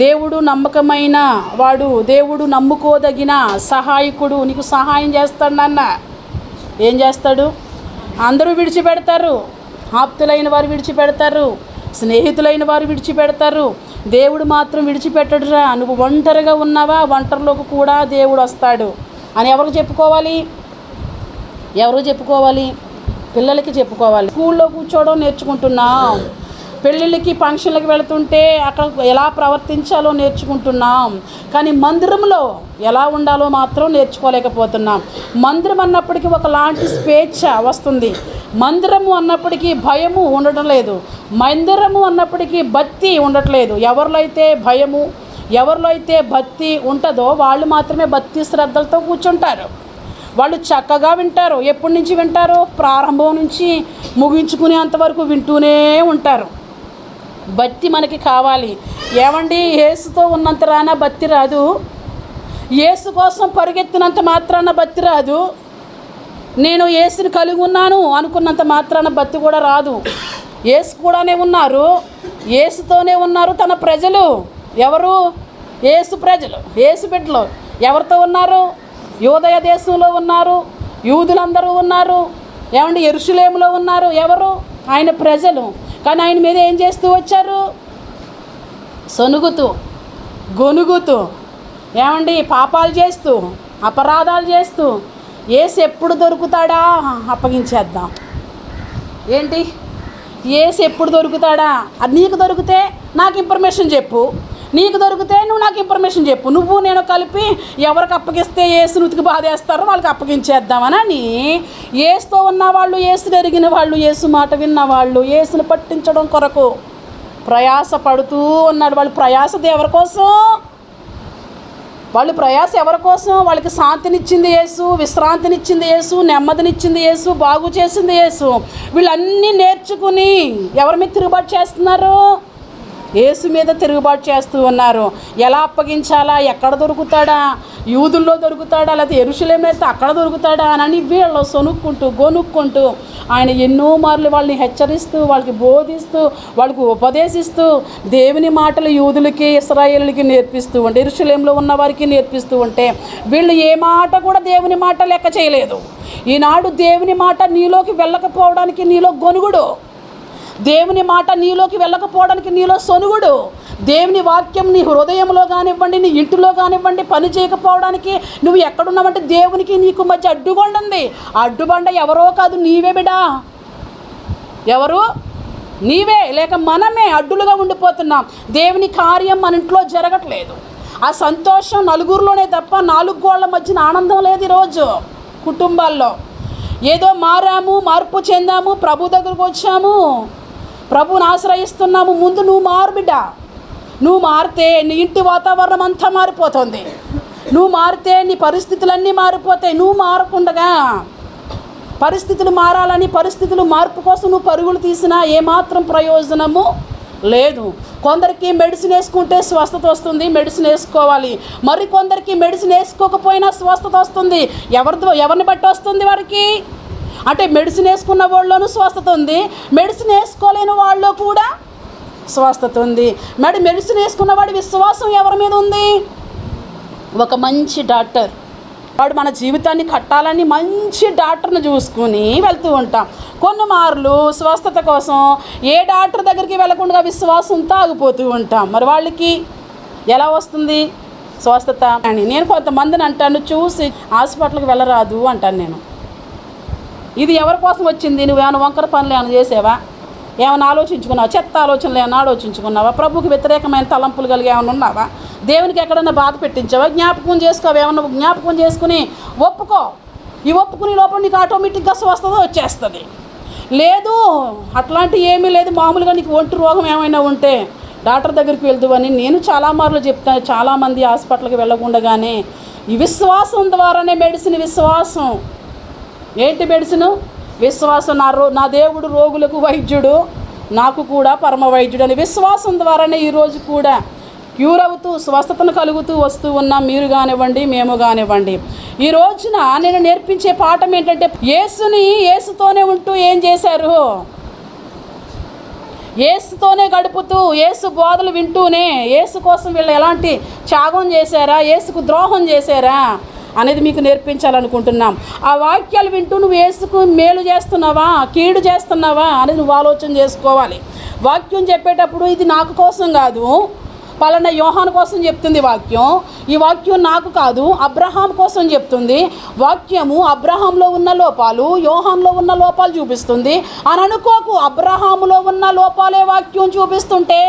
దేవుడు నమ్మకమైన వాడు, దేవుడు నమ్ముకోదగిన సహాయకుడు. నీకు సహాయం చేస్తాడు నాన్న. ఏం చేస్తాడు? అందరూ విడిచిపెడతారు, ఆప్తులైన వారు విడిచిపెడతారు, స్నేహితులైన వారు విడిచిపెడతారు, దేవుడు మాత్రం విడిచిపెట్టడురా. నువ్వు ఒంటరిగా ఉన్నావా, ఒంటరిలోకి కూడా దేవుడు వస్తాడు అని ఎవరికి చెప్పుకోవాలి? పిల్లలకి చెప్పుకోవాలి. స్కూల్లో కూర్చోవడం నేర్చుకుంటున్నాం, పెళ్ళిళ్ళకి ఫంక్షన్లకు వెళుతుంటే అక్కడ ఎలా ప్రవర్తించాలో నేర్చుకుంటున్నాం, కానీ మందిరంలో ఎలా ఉండాలో మాత్రం నేర్చుకోలేకపోతున్నాం. మందిరం అన్నప్పటికీ ఒకలాంటి స్వేచ్ఛ వస్తుంది, మందిరము అన్నప్పటికీ భయము ఉండటం లేదు, మందిరము అన్నప్పటికీ భక్తి ఉండట్లేదు. ఎవరిలో అయితే భయము, ఎవరిలో అయితే భక్తి ఉంటుందో వాళ్ళు మాత్రమే భక్తి శ్రద్ధలతో కూర్చుంటారు. వాళ్ళు చక్కగా వింటారు. ఎప్పటి నుంచి వింటారు? ప్రారంభం నుంచి ముగించుకునేంతవరకు వింటూనే ఉంటారు. భక్తి మనకి కావాలి. ఏమండి, యేసుతో ఉన్నంత రాన భక్తి రాదు, యేసు కోసం పరిగెత్తినంత మాత్రాన భక్తి రాదు, నేను యేసుని కలిగి ఉన్నాను అనుకున్నంత మాత్రాన భక్తి కూడా రాదు. యేసు కూడానే ఉన్నారు, యేసుతోనే ఉన్నారు తన ప్రజలు. ఎవరు? యేసు ప్రజలు, యేసు బిడ్డలు. ఎవరితో ఉన్నారు? యూదయ దేశంలో ఉన్నారు, యూదులందరూ ఉన్నారు. ఏమండి, యెరూషలేములో ఉన్నారు. ఎవరు? ఆయన ప్రజలు. కానీ ఆయన మీద ఏం చేస్తూ వచ్చారు? సొనుగుతూ, గొనుగుతూ, ఏమండి, పాపాలు చేస్తూ, అపరాధాలు చేస్తూ. యేసు ఎప్పుడు దొరుకుతాడా? అప్పగించేద్దాం. ఏంటి? యేసు ఎప్పుడు దొరుకుతాడా? అది నీకు దొరికితే నాకు ఇన్ఫర్మేషన్ చెప్పు, నీకు దొరికితే నువ్వు నాకు ఇన్ఫర్మేషన్ చెప్పు. నువ్వు నేను కలిపి ఎవరికి అప్పగిస్తే యేసుని ఉతికి బాధేస్తారో వాళ్ళకి అప్పగించేద్దామని యేసుతో ఉన్నవాళ్ళు, యేసుని ఎరిగిన వాళ్ళు, యేసు మాట విన్నవాళ్ళు యేసుని పట్టించడం కొరకు ప్రయాస పడుతూ ఉన్నాడు. వాళ్ళు ప్రయాస ఎవరి కోసం? ఎవరి కోసం? వాళ్ళకి శాంతినిచ్చింది యేసు, విశ్రాంతినిచ్చింది యేసు, నెమ్మదినిచ్చింది యేసు, బాగు చేసింది యేసు. వీళ్ళన్నీ నేర్చుకుని ఎవరి మీద తిరుగుబాటు చేస్తున్నారు? యేసు మీద తిరుగుబాటు చేస్తూ ఉన్నారు. ఎలా అప్పగించాలా, ఎక్కడ దొరుకుతాడా, యూదుల్లో దొరుకుతాడా, లేకపోతే యెరూషలేములో అయితే అక్కడ దొరుకుతాడా అని వీళ్ళు సొనుక్కుంటూ, గొనుక్కుంటూ ఆయన ఎన్నో మార్లు వాళ్ళని హెచ్చరిస్తూ, వాళ్ళకి బోధిస్తూ, వాళ్ళకి ఉపదేశిస్తూ దేవుని మాటలు యూదులకి, ఇశ్రాయేలులకి నేర్పిస్తూ ఉంటే, యెరూషలేములో ఉన్న వారికి నేర్పిస్తూ ఉంటే వీళ్ళు ఏ మాట కూడా దేవుని మాట లెక్క చేయలేదు. ఈనాడు దేవుని మాట నీలోకి వెళ్ళకపోవడానికి నీలో గొనుగుడు, దేవుని మాట నీలోకి వెళ్ళకపోవడానికి నీలో సొనుగుడు, దేవుని వాక్యం నీ హృదయంలో కానివ్వండి, నీ ఇంటిలో కానివ్వండి పని చేయకపోవడానికి నువ్వు ఎక్కడున్నావంటే దేవునికి నీకు మధ్య అడ్డుబండ ఉంది. ఆ అడ్డుబండ ఎవరో కాదు, నీవే బిడా. ఎవరు? నీవే, లేక మనమే అడ్డులుగా ఉండిపోతున్నాం. దేవుని కార్యం మన ఇంట్లో జరగట్లేదు. ఆ సంతోషం నలుగురిలోనే తప్ప 4 గోళ్ల మధ్యన ఆనందం లేదు ఈరోజు కుటుంబాల్లో. ఏదో మారాము, మార్పు చెందాము, ప్రభు దగ్గరకు వచ్చాము, ప్రభుని ఆశ్రయిస్తున్నాము. ముందు నువ్వు మారు బిడ్డ. నువ్వు మారితే నీ ఇంటి వాతావరణం అంతా మారిపోతుంది. నువ్వు మారితే నీ పరిస్థితులన్నీ మారిపోతాయి. నువ్వు మారకుండగా పరిస్థితులు మారాలని, పరిస్థితులు మార్పు కోసం నువ్వు పరుగులు తీసినా ఏమాత్రం ప్రయోజనము లేదు. కొందరికి మెడిసిన్ వేసుకుంటే స్వస్థత వస్తుంది, మెడిసిన్ వేసుకోవాలి. మరి కొందరికి మెడిసిన్ వేసుకోకపోయినా స్వస్థత వస్తుంది. ఎవరిని బట్టి వస్తుంది వారికి? అంటే మెడిసిన్ వేసుకున్న వాళ్ళలోనూ స్వస్థత ఉంది, మెడిసిన్ వేసుకోలేని వాళ్ళు కూడా స్వస్థత ఉంది. మరి మెడిసిన్ వేసుకున్నవాడి విశ్వాసం ఎవరి మీద ఉంది? ఒక మంచి డాక్టర్, వాడు మన జీవితాన్ని కట్టాలని మంచి డాక్టర్ని చూసుకుని వెళ్తూ ఉంటాం. కొన్ని మార్లు స్వస్థత కోసం ఏ డాక్టర్ దగ్గరికి వెళ్ళకుండా విశ్వాసంతో ఆగిపోతూ ఉంటాం. మరి వాళ్ళకి ఎలా వస్తుంది స్వస్థత అని? నేను కొంతమందిని అంటాను, చూసి హాస్పిటల్కి వెళ్ళరాదు అంటాను నేను. ఇది ఎవరి కోసం వచ్చింది? నువ్వేమైనా వంకర పనులు ఏమైనా చేసావా? ఏమైనా ఆలోచించుకున్నావా? చెత్త ఆలోచనలు ఏమైనా ఆలోచించుకున్నావా? ప్రభుకి వ్యతిరేకమైన తలంపులు కలిగి ఏమైనా ఉన్నావా? దేవునికి ఎక్కడన్నా బాధ పెట్టించావా? జ్ఞాపకం చేసుకోవా? ఏమన్నా జ్ఞాపకం చేసుకుని ఒప్పుకో. ఈ ఒప్పుకునే లోపల నీకు ఆటోమేటిక్గా స్వస్థత వచ్చేస్తుంది. లేదు, అట్లాంటి ఏమీ లేదు, మామూలుగా నీకు ఒంటి రోగం ఏమైనా ఉంటే డాక్టర్ దగ్గరికి వెళ్తావని నేను చాలా మార్లు చెప్తాను. చాలామంది హాస్పిటల్కి వెళ్ళకుండానే ఈ విశ్వాసం ద్వారానే మెడిసిన్. విశ్వాసం ఏంటి? మెడిసిన్ విశ్వాసం. నా దేవుడు రోగులకు వైద్యుడు, నాకు కూడా పరమ వైద్యుడు అని విశ్వాసం ద్వారానే ఈరోజు కూడా క్యూర్ అవుతూ స్వస్థతను కలుగుతూ వస్తూ ఉన్నాం. మీరు కానివ్వండి, మేము కానివ్వండి. ఈ రోజున నేను నేర్పించే పాఠం ఏంటంటే, యేసుతోనే ఉంటూ ఏం చేశారు? యేసుతోనే గడుపుతూ యేసు బోధలు వింటూనే యేసు కోసం వీళ్ళు ఎలాంటి త్యాగం చేశారా, యేసుకు ద్రోహం చేశారా అనేది మీకు నేర్పించాలనుకుంటున్నాం. ఆ వాక్యాలు వింటూ నువ్వు యేసుకు మేలు చేస్తున్నావా, కీడు చేస్తున్నావా అనేది నువ్వు ఆలోచన చేసుకోవాలి. వాక్యం చెప్పేటప్పుడు ఇది నాకు కోసం కాదు, పలానా యోహాను కోసం చెప్తుంది వాక్యం, ఈ వాక్యం నాకు కాదు అబ్రహాం కోసం చెప్తుంది. వాక్యము అబ్రహాంలో ఉన్న లోపాలు యోహాన్లో ఉన్న లోపాలు చూపిస్తుంది అని అనుకోకు. అబ్రహాములో ఉన్న లోపాలే వాక్యం చూపిస్తుంటే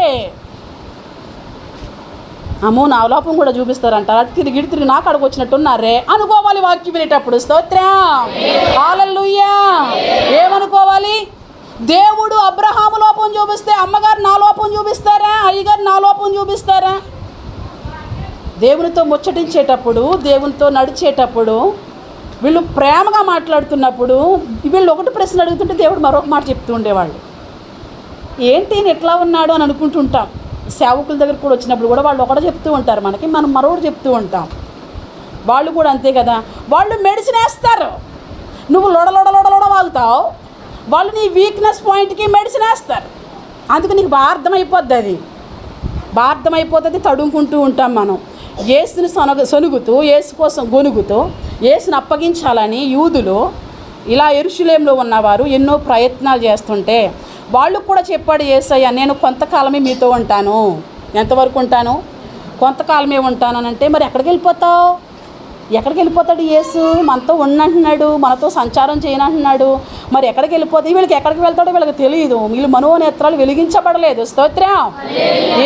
అమ్మో నా లోపం కూడా చూపిస్తారంట, తిరిగి నాకు అక్కడికి వచ్చినట్టున్నారే అనుకోవాలి. వాక్యం వినేటప్పుడు స్తోత్రం, హల్లెలూయా. ఏమనుకోవాలి? దేవుడు అబ్రహాము లోపం చూపిస్తే అమ్మగారు నా లోపం చూపిస్తారా, అయ్యగారు నా లోపం చూపిస్తారా? దేవునితో ముచ్చటించేటప్పుడు, దేవునితో నడిచేటప్పుడు, వీళ్ళు ప్రేమగా మాట్లాడుతున్నప్పుడు వీళ్ళు ఒకటి ప్రశ్న అడుగుతుంటే దేవుడు మరొక మాట చెప్తూ ఉండేవాళ్ళు. ఏంటి ఎట్లా ఉన్నాడు అని అనుకుంటుంటాం. సేవకుల దగ్గర కూడా వచ్చినప్పుడు కూడా వాళ్ళు ఒకటి చెప్తూ ఉంటారు మనకి, మనం మరొకటి చెప్తూ ఉంటాం. వాళ్ళు కూడా అంతే కదా, వాళ్ళు మెడిసిన్ వేస్తారు, నువ్వు లొడ వాగుతావు, వాళ్ళు నీ వీక్నెస్ పాయింట్కి మెడిసిన్ వేస్తారు. అందుకు నీకు బాగా అర్థమైపోతుంది, తడుముకుంటూ ఉంటాం మనం. యేసుని సొనుగుతూ, యేసు కోసం గొనుగుతూ, యేసుని అప్పగించాలని యూదులు ఇలా యెరూషలేములో ఉన్నవారు ఎన్నో ప్రయత్నాలు చేస్తుంటే వాళ్ళకు కూడా చెప్పాడు యేసయ్య, నేను కొంతకాలమే మీతో ఉంటాను. ఎంతవరకు ఉంటాను? కొంతకాలమే ఉంటానంటే మరి ఎక్కడికి వెళ్ళిపోతావు? ఎక్కడికి వెళ్ళిపోతాడు యేసు? మనతో ఉన్నంటున్నాడు, మనతో సంచారం చేయనంటున్నాడు. మరి ఎక్కడికి వెళ్ళిపోతాయి? వీళ్ళకి ఎక్కడికి వెళ్తాడో వీళ్ళకి తెలియదు. వీళ్ళు మనోనేత్రాలు వెలిగించబడలేదు. స్తోత్రం.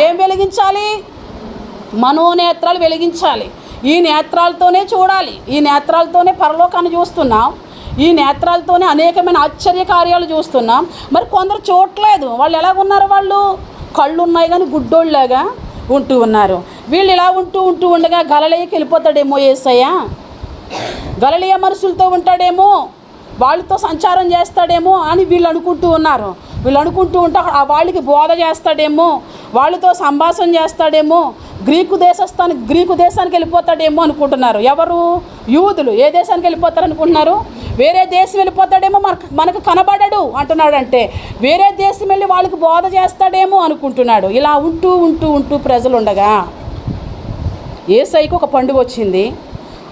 ఏం వెలిగించాలి? మనోనేత్రాలు వెలిగించాలి. ఈ నేత్రాలతోనే చూడాలి, ఈ నేత్రాలతోనే పరలోకాన్ని చూస్తున్నాం, ఈ నేత్రాలతోనే అనేకమైన ఆశ్చర్య కార్యాలు చూస్తున్నాం. మరి కొందరు చూడలేదు. వాళ్ళు ఎలాగున్నారు? వాళ్ళు కళ్ళు ఉన్నాయి కానీ గుడ్డోళ్ళలాగా ఉంటూ ఉన్నారు. వీళ్ళు ఇలా ఉంటూ ఉండగా గలిలయకి వెళ్ళిపోతాడేమో యేసయ్య, గలిలయ మనుషులతో ఉంటాడేమో, వాళ్ళతో సంచారం చేస్తాడేమో అని వీళ్ళు అనుకుంటూ ఉన్నారు. వీళ్ళు అనుకుంటూ ఉంటే ఆ వాళ్ళకి బోధ చేస్తాడేమో, వాళ్ళతో సంభాషణ చేస్తాడేమో, గ్రీకు దేశానికి వెళ్ళిపోతాడేమో అనుకుంటున్నారు. ఎవరు? యూదులు. ఏ దేశానికి వెళ్ళిపోతారు అనుకుంటున్నారు? వేరే దేశం వెళ్ళిపోతాడేమో, మనకు కనబడడు అంటున్నాడంటే వేరే దేశం వెళ్ళి వాళ్ళకి బోధ చేస్తాడేమో అనుకుంటున్నాడు. ఇలా ఉంటూ ప్రజలు ఉండగా యేసయ్యకు ఒక పండుగ వచ్చింది.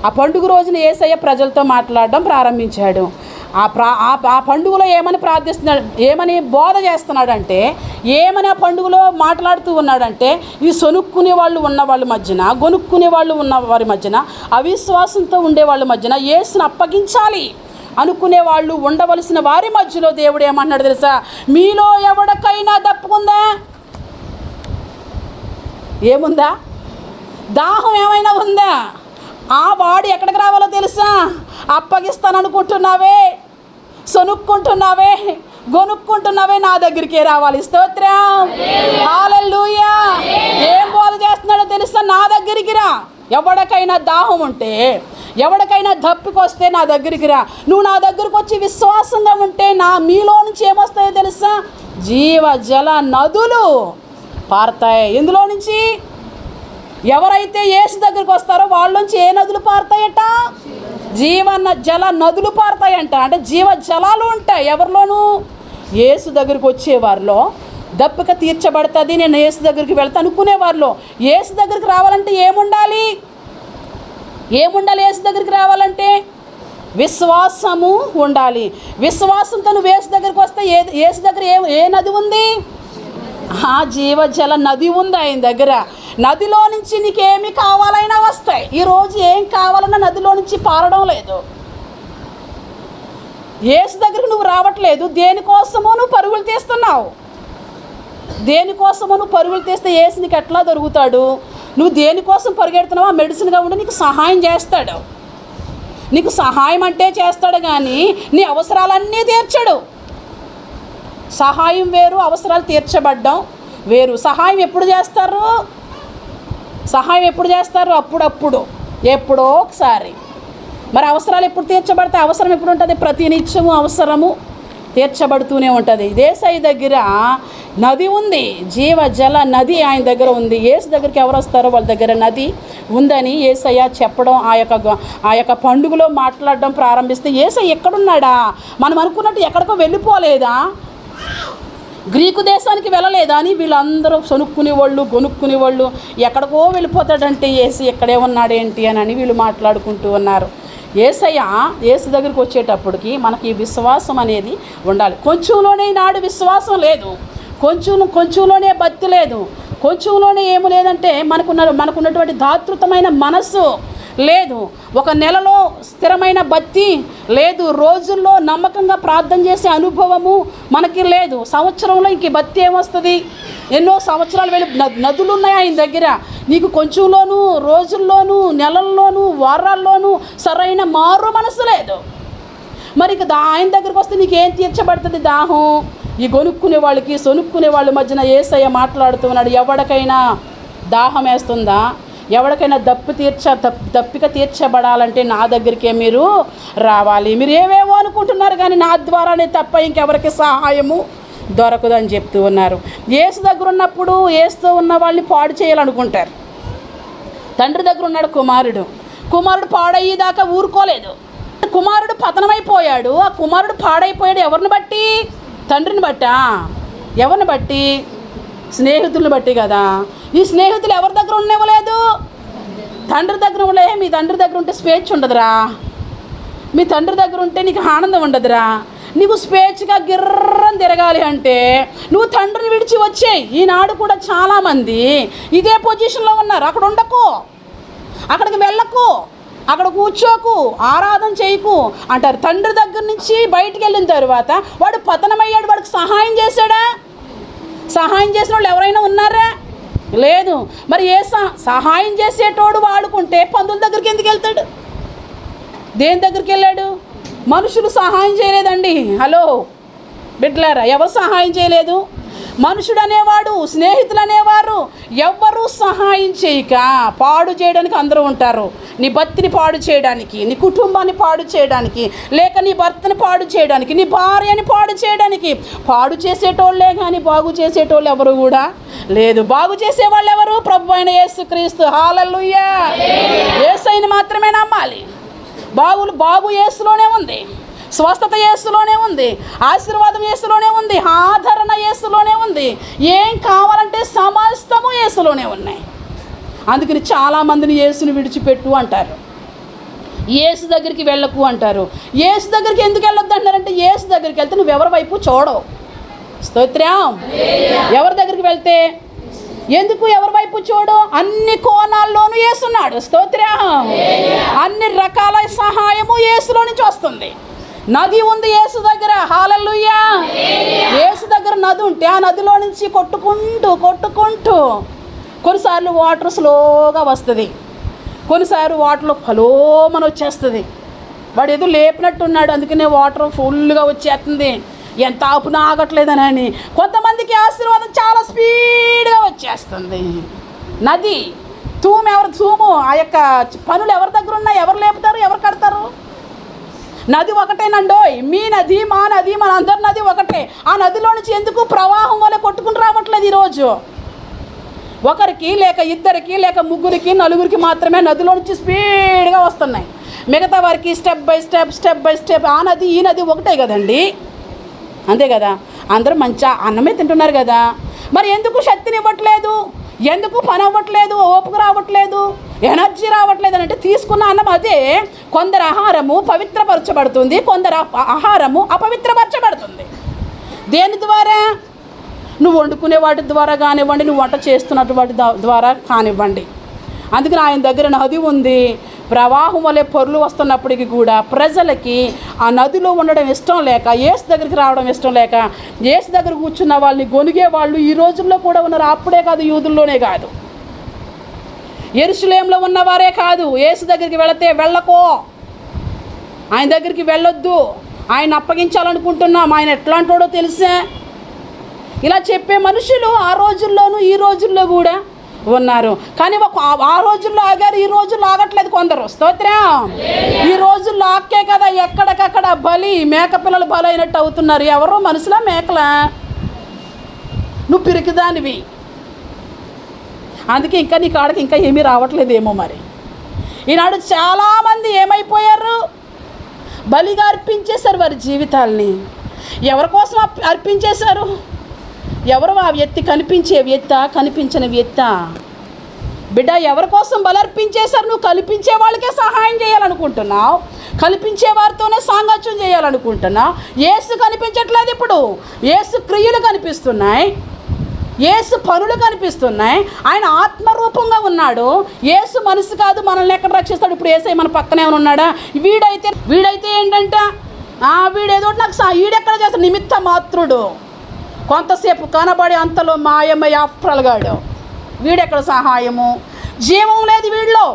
ఆ పండుగ రోజున యేసయ్య ప్రజలతో మాట్లాడడం ప్రారంభించాడు. ఆ పండుగలో ఏమని బోధ చేస్తున్నాడంటే, ఏమని ఆ పండుగలో మాట్లాడుతూ ఉన్నాడంటే, ఈ సొనుక్కునే వాళ్ళు ఉన్న వాళ్ళ మధ్యన, గొనుక్కునే వాళ్ళు ఉన్న వారి మధ్యన, అవిశ్వాసంతో ఉండే వాళ్ళ మధ్యన యేసుని అప్పగించాలి అనుకునే వాళ్ళు ఉండవలసిన వారి మధ్యలో దేవుడు ఏమన్నాడు తెలుసా? మీలో ఎవరికైనా దప్పుకుందా? ఏముందా? దాహం ఏమైనా ఉందా? ఆ వాడు ఎక్కడికి రావాలో తెలుసా? అప్పగిస్తాననుకుంటున్నావే, సొనుక్కుంటున్నావే, గొనుక్కుంటున్నావే, నా దగ్గరికే రావాలి. స్తోత్రం, హల్లెలూయా. ఏం బోధ చేస్తున్నాడో తెలుసా? నా దగ్గరికి రా. ఎవరికైనా దాహం ఉంటే, ఎవరికైనా దప్పికొస్తే నా దగ్గరికి రా. నువ్వు నా దగ్గరకు వచ్చి విశ్వాసంగా ఉంటే మీలో నుంచి ఏమొస్తాయో తెలుసా? జీవ జల నదులు పారుతాయి. ఎందులో నుంచి? ఎవరైతే యేసు దగ్గరికి వస్తారో వాళ్ళలోంచి ఏ నదులు పారుతాయట? జల నదులు పారుతాయంట. అంటే జీవ జలాలు ఉంటాయి ఎవరిలోనూ? యేసు దగ్గరికి వచ్చేవారిలో దప్పిక తీర్చబడుతుంది. నేను యేసు దగ్గరికి వెళ్తా అనుకునేవారిలో. యేసు దగ్గరికి రావాలంటే ఏముండాలి? యేసు దగ్గరికి రావాలంటే విశ్వాసము ఉండాలి. విశ్వాసంతో నువ్వు యేసు దగ్గరికి వస్తే యేసు దగ్గర ఏ నది ఉంది? ఆ జీవజల నది ఉంది ఆయన దగ్గర. నదిలో నుంచి నీకేమి కావాలైనా వస్తాయి. ఈరోజు ఏం కావాలన్నా నదిలో నుంచి పారడం లేదు. యేసు దగ్గరికి నువ్వు రావట్లేదు. దేనికోసమో నువ్వు పరుగులు తీస్తున్నావు. దేనికోసమో నువ్వు పరుగులు తీస్తే యేసు నీకు ఎట్లా దొరుకుతాడు? నువ్వు దేనికోసం పరిగెడుతున్నావు? ఆ మెడిసిన్గా ఉండి నీకు సహాయం చేస్తాడు. నీకు సహాయం అంటే చేస్తాడు కానీ నీ అవసరాలన్నీ తీర్చడు. సహాయం వేరు, అవసరాలు తీర్చబడ్డం వేరు. సహాయం ఎప్పుడు చేస్తారు? అప్పుడప్పుడు, ఎప్పుడో ఒకసారి. మరి అవసరాలు ఎప్పుడు తీర్చబడతాయి? అవసరం ఎప్పుడు ఉంటుంది? ప్రతి నిత్యము అవసరము తీర్చబడుతూనే ఉంటుంది. యేసయ్య దగ్గర నది ఉంది, జీవ జల నది ఆయన దగ్గర ఉంది. యేసు దగ్గరికి ఎవరు వస్తారో వాళ్ళ దగ్గర నది ఉందని యేసయ్య చెప్పడం, ఆ యొక్క పండుగలో మాట్లాడడం ప్రారంభిస్తే యేసయ్య ఎక్కడున్నాడా? మనం అనుకున్నట్టు ఎక్కడికో వెళ్ళిపోలేదా? గ్రీకు దేశానికి వెళ్ళలేదా అని వీళ్ళందరూ కొనుక్కునేవాళ్ళు కొనుక్కునేవాళ్ళు. ఎక్కడికో వెళ్ళిపోతాడంటే యేసు ఎక్కడే ఉన్నాడేంటి అని వీళ్ళు మాట్లాడుకుంటూ ఉన్నారు. యేసు దగ్గరికి వచ్చేటప్పటికి మనకి విశ్వాసం అనేది ఉండాలి. కొంచెంలోనే నాడు విశ్వాసం లేదు, కొంచెంలోనే భక్తి లేదు, కొంచెంలోనే ఏమి లేదంటే మనకున్నటువంటి దాతృతమైన మనస్సు లేదు, ఒక నెలలో స్థిరమైన భక్తి లేదు, రోజుల్లో నమ్మకంగా ప్రార్థన చేసే అనుభవము మనకి లేదు. సంవత్సరంలో ఇంక భక్తి ఏమొస్తుంది? ఎన్నో సంవత్సరాలు వెళ్ళి నదులు ఉన్నాయి ఆయన దగ్గర. నీకు కొంచెంలోనూ, రోజుల్లోనూ, నెలల్లోనూ, వారాల్లోనూ సరైన మారు మనసు లేదు. మరి ఇక ఆయన దగ్గరికి వస్తే నీకేం తీర్చబడుతుంది దాహం? ఈ కొనుక్కునే వాళ్ళకి సొనుక్కునే వాళ్ళ మధ్యన యేసయ్య మాట్లాడుతూ ఉన్నాడు. ఎవరికైనా దాహం వేస్తుందా? ఎవరికైనా దప్పిక తీర్చబడాలంటే నా దగ్గరికే మీరు రావాలి. మీరు ఏవేవో అనుకుంటున్నారు కానీ నా ద్వారానే తప్ప ఇంకెవరికి సహాయము దొరకదని చెప్తూ ఉన్నారు. యేసు దగ్గర ఉన్నప్పుడు యేసుతో ఉన్న వాళ్ళని పాడు చేయాలనుకుంటారు. తండ్రి దగ్గర ఉన్నాడు కుమారుడు పాడయ్యేదాకా ఊరుకోలేదు. కుమారుడు పతనమైపోయాడు. ఆ కుమారుడు పాడైపోయాడు ఎవరిని బట్టి? తండ్రిని బట్టా? ఎవరిని బట్టి? స్నేహితులను బట్టి కదా. ఈ స్నేహితులు ఎవరి దగ్గర ఉండేవలేదు? తండ్రి దగ్గర ఉండలే. మీ తండ్రి దగ్గర ఉంటే స్వేచ్ఛ ఉండదురా, మీ తండ్రి దగ్గర ఉంటే నీకు ఆనందం ఉండదురా. నీకు స్వేచ్ఛగా గిర్రని తిరగాలి అంటే నువ్వు తండ్రిని విడిచి వచ్చేయి. ఈనాడు కూడా చాలామంది ఇదే పొజిషన్లో ఉన్నారు. అక్కడ ఉండకు, అక్కడికి వెళ్ళకు, అక్కడ కూర్చోకు, ఆరాధన చేయకు అంటారు. తండ్రి దగ్గర నుంచి బయటికి వెళ్ళిన తర్వాత వాడు పతనమయ్యాడు. వాడికి సహాయం చేశాడా? సహాయం చేసిన వాళ్ళు ఎవరైనా ఉన్నారా? లేదు. మరి ఏ సహాయం చేసేటోడు వాడుకుంటే పందుల దగ్గరికి ఎందుకు వెళ్తాడు? దేని దగ్గరికి వెళ్ళాడు? మనుషులు సహాయం చేయలేదండి. హలో బిడ్డలారా, ఎవరు సహాయం చేయలేదు? మనుషుడు అనేవాడు, స్నేహితులు అనేవారు ఎవ్వరూ సహాయం చేయక పాడు చేయడానికి అందరూ ఉంటారు. నీ భర్తని పాడు చేయడానికి, నీ కుటుంబాన్ని పాడు చేయడానికి, లేక నీ భర్తని పాడు చేయడానికి, నీ భార్యని పాడు చేయడానికి పాడు చేసేటోళ్ళే కానీ బాగు చేసేటోళ్ళు ఎవరు కూడా లేదు. బాగు చేసేవాళ్ళు ఎవరు? ప్రభు అయిన యేసుక్రీస్తు. హల్లెలూయా. యేసయ్యని మాత్రమే నమ్మాలి. బాగు యేసులోనే ఉంది, స్వస్థత యేసులోనే ఉంది, ఆశీర్వాదం యేసులోనే ఉంది, ఆదరణ యేసులోనే ఉంది. ఏం కావాలంటే సమస్తము యేసులోనే ఉన్నాయి. అందుకని చాలామందిని యేసుని విడిచిపెట్టు అంటారు, యేసు దగ్గరికి వెళ్ళకు అంటారు. యేసు దగ్గరికి ఎందుకు వెళ్ళొద్దు అంటారంటే యేసు దగ్గరికి వెళ్తే నువ్వు ఎవరి వైపు చూడవు. స్తోత్రం. ఎవరి దగ్గరికి వెళ్తే ఎందుకు ఎవరి వైపు చూడు? అన్ని కోణాల్లోనూ యేసున్నాడు. స్తోత్రం. అన్ని రకాల సహాయము యేసులో నుంచి వస్తుంది. నది ఉంది యేసు దగ్గర. హల్లెలూయా. యేసు దగ్గర నది ఉంటే ఆ నదిలో నుంచి కొట్టుకుంటూ కొన్నిసార్లు వాటర్ స్లోగా వస్తుంది, కొన్నిసార్లు వాటర్లో ఫలోమని వచ్చేస్తుంది. వాడు ఏదో లేపినట్టున్నాడు, అందుకనే వాటర్ ఫుల్గా వచ్చేస్తుంది, ఎంత ఆపునా ఆగట్లేదని. కొంతమందికి ఆశీర్వాదం చాలా స్పీడ్గా వచ్చేస్తుంది. నది తూము ఆ యొక్క పనులు ఎవరి దగ్గర ఉన్నాయి? ఎవరు లేపుతారు? ఎవరు కడతారు? నది ఒకటేనండోయ్. మీ నది, మా నది, మన అందరి నది ఒకటే. ఆ నదిలో నుంచి ఎందుకు ప్రవాహం వల్ల కొట్టుకుని రావట్లేదు? ఈరోజు ఒకరికి లేక ఇద్దరికి లేక ముగ్గురికి నలుగురికి మాత్రమే నదిలో నుంచి స్పీడ్గా వస్తున్నాయి. మిగతా వారికి స్టెప్ బై స్టెప్ ఆ నది ఈ నది ఒకటే కదండి. అంతే కదా. అందరూ మంచిగా అన్నమే తింటున్నారు కదా. మరి ఎందుకు శక్తిని ఇవ్వట్లేదు? ఎందుకు పని అవ్వట్లేదు? ఓపిక రావట్లేదు, ఎనర్జీ రావట్లేదు అని అంటే తీసుకున్న అన్నం అదే. కొందరు ఆహారము పవిత్రపరచబడుతుంది, కొందరు ఆహారము అపవిత్రపరచబడుతుంది. దేని ద్వారా? నువ్వు వండుకునే వాటి ద్వారా కానివ్వండి, నువ్వు వంట చేస్తున్నట్టు వాటి ద్వారా కానివ్వండి. అందుకని ఆయన దగ్గర నది ఉంది. ప్రవాహం వల్లే పొర్లు వస్తున్నప్పటికీ కూడా ప్రజలకి ఆ నదిలో ఉండడం ఇష్టం లేక, యేసు దగ్గరికి రావడం ఇష్టం లేక, యేసు దగ్గర కూర్చున్న వాళ్ళని గొనిగే వాళ్ళు ఈ రోజుల్లో కూడా ఉన్నారు. అప్పుడే కాదు, యూదుల్లోనే కాదు, యెరూషలేములో ఉన్నవారే కాదు. యేసు దగ్గరికి వెళితే వెళ్ళకో, ఆయన దగ్గరికి వెళ్ళొద్దు, ఆయన అప్పగించాలనుకుంటున్నాం, ఆయన ఎట్లాంటోడో తెలిసే, ఇలా చెప్పే మనుషులు ఆ రోజుల్లోనూ ఈ రోజుల్లో కూడా ఉన్నారు. కానీ ఆ రోజుల్లో ఆగారు, ఈ రోజుల్లో ఆగట్లేదు కొందరు. స్తోత్రం. ఈ రోజుల్లో ఆక్కే కదా ఎక్కడికక్కడ బలి, మేకపిల్లలు బలి అయినట్టు అవుతున్నారు. ఎవరో మనుషులా మేకలా? నువ్వు పిరికిదానివి, అందుకే ఇంకా నీ కాడకి ఇంకా ఏమీ రావట్లేదేమో. మరి ఈనాడు చాలామంది ఏమైపోయారు? బలిగా అర్పించేశారు వారి జీవితాల్ని. ఎవరి కోసం అర్పించేశారు? ఎవరు ఆ వ్యక్తి? కనిపించే వ్యక్త, కనిపించని వ్యక్త? బిడ్డ, ఎవరి కోసం బలర్పించేశారు? నువ్వు కల్పించే వాళ్ళకే సహాయం చేయాలనుకుంటున్నావు, కల్పించే వారితోనే సాంగత్యం చేయాలనుకుంటున్నావు. యేసు కనిపించట్లేదు. ఇప్పుడు యేసు క్రియలు కనిపిస్తున్నాయి, యేసు పనులు కనిపిస్తున్నాయి. ఆయన ఆత్మరూపంగా ఉన్నాడు. యేసు మనసు కాదు, మనల్ని ఎక్కడ రక్షిస్తాడు? ఇప్పుడు యేసయ్య మన పక్కనే ఉన్నాడా? వీడైతే ఏంటంట, వీడేదో నాకు వీడెక్కడ చేస్తాడు? నిమిత్త మాత్రుడు, కొంతసేపు కనబడి అంతలో మాయమయ్య ఆఫ్ట్రల్గాడు. వీడెక్కడ సహాయము? జీవం లేదు వీడిలో,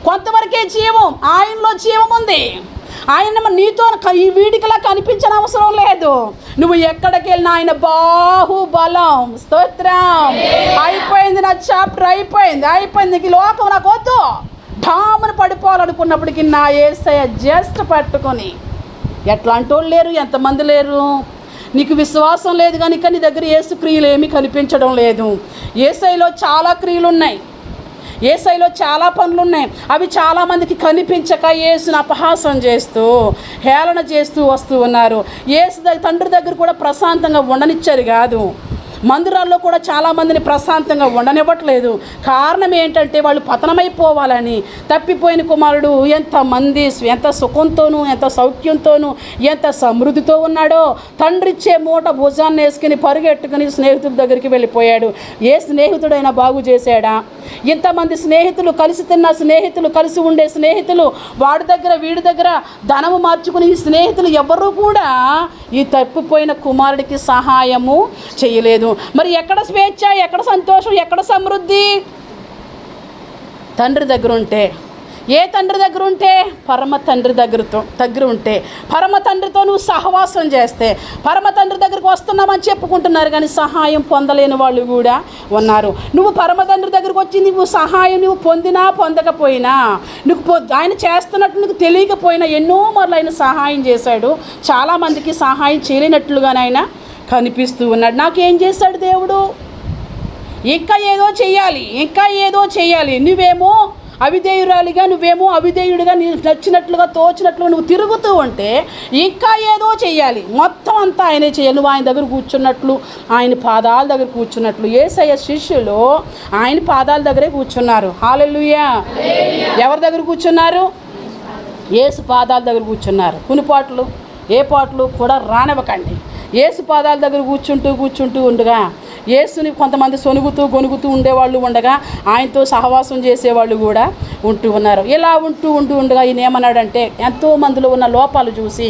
కొంతవరకే జీవం. ఆయనలో జీవం ఉంది. ఆయన నీతో వీడికిలా కనిపించిన అవసరం లేదు. నువ్వు ఎక్కడికి వెళ్ళినా ఆయన బాహుబలం. స్తోత్రం. అయిపోయింది, నా చాప్టర్ అయిపోయింది. నీకు లోకం నాకు వద్దు. ఠామును పడిపోవాలనుకున్నప్పటికీ నా యేసయ్య జస్ట్ పట్టుకొని. ఎట్లాంటి వాళ్ళు లేరు, ఎంతమంది లేరు. నీకు విశ్వాసం లేదు కనుక నీ దగ్గర యేసు క్రియలు ఏమీ కనిపించడం లేదు. యేసయ్యలో చాలా క్రియలు ఉన్నాయి, యేసయ్యలో చాలా పనులు ఉన్నాయి. అవి చాలామందికి కనిపించక యేసుని అపహాసం చేస్తూ, హేళన చేస్తూ వస్తూ ఉన్నారు. యేసు తండ్రి దగ్గర కూడా ప్రశాంతంగా ఉండనిచ్చారు కాదు. మందిరాల్లో కూడా చాలామందిని ప్రశాంతంగా ఉండనివ్వట్లేదు. కారణం ఏంటంటే వాళ్ళు పతనమైపోవాలని. తప్పిపోయిన కుమారుడు ఎంతమంది ఎంత సుఖంతోనూ, ఎంత సౌఖ్యంతోనూ, ఎంత సమృద్ధితో ఉన్నాడో. తండ్రిచ్చే మూట భుజాన్ని వేసుకుని పరుగెట్టుకుని స్నేహితుల దగ్గరికి వెళ్ళిపోయాడు. ఏ స్నేహితుడైనా బాగు చేశాడా? ఇంతమంది స్నేహితులు, కలిసి తిన్న స్నేహితులు, కలిసి ఉండే స్నేహితులు, వాడి దగ్గర వీడి దగ్గర ధనము మార్చుకుని ఈ స్నేహితులు ఎవరు కూడా ఈ తప్పిపోయిన కుమారుడికి సహాయము చేయలేదు. మరి ఎక్కడ స్వేచ్ఛ, ఎక్కడ సంతోషం, ఎక్కడ సమృద్ధి? తండ్రి దగ్గర ఉంటే. ఏ తండ్రి దగ్గర ఉంటే? పరమ తండ్రి దగ్గర ఉంటే, పరమ తండ్రితో నువ్వు సహవాసం చేస్తే. పరమ తండ్రి దగ్గరికి వస్తున్నామని చెప్పుకుంటున్నారు కానీ సహాయం పొందలేని వాళ్ళు కూడా ఉన్నారు. నువ్వు పరమ తండ్రి దగ్గరికి వచ్చి నువ్వు సహాయం నువ్వు పొందినా పొందకపోయినా, నువ్వు ఆయన చేస్తున్నట్టు నీకు తెలియకపోయినా ఎన్నో మార్లు ఆయన సహాయం చేశాడు. చాలామందికి సహాయం చేయలేనట్లుగానే ఆయన కనిపిస్తూ ఉన్నాడు. నాకేం చేశాడు దేవుడు? ఇంకా ఏదో చేయాలి. నువ్వేమో అవిధేయురాలిగా, నువ్వేమో అవిధేయుడిగా, నీ నచ్చినట్లుగా తోచినట్లుగా నువ్వు తిరుగుతూ ఉంటే ఇంకా ఏదో చేయాలి. మొత్తం అంతా ఆయనే చేయాలి. నువ్వు ఆయన దగ్గర కూర్చున్నట్లు, ఆయన పాదాల దగ్గర కూర్చున్నట్లు. యేసయ్య శిష్యులు ఆయన పాదాల దగ్గరే కూర్చున్నారు. హల్లెలూయా. ఎవరి దగ్గర కూర్చున్నారు? యేసు పాదాల దగ్గర కూర్చున్నారు. కునిపాట్లు ఏ పాటలు కూడా రానివ్వకండి. యేసు పాదాల దగ్గర కూర్చుంటూ ఉండగా యేసుని కొంతమంది గొనుగుతూ ఉండేవాళ్ళు ఉండగా ఆయనతో సహవాసం చేసేవాళ్ళు కూడా ఉంటూ ఉన్నారు. ఇలా ఉండగా ఈయన ఏమన్నాడంటే, ఎంతోమందిలో ఉన్న లోపాలు చూసి,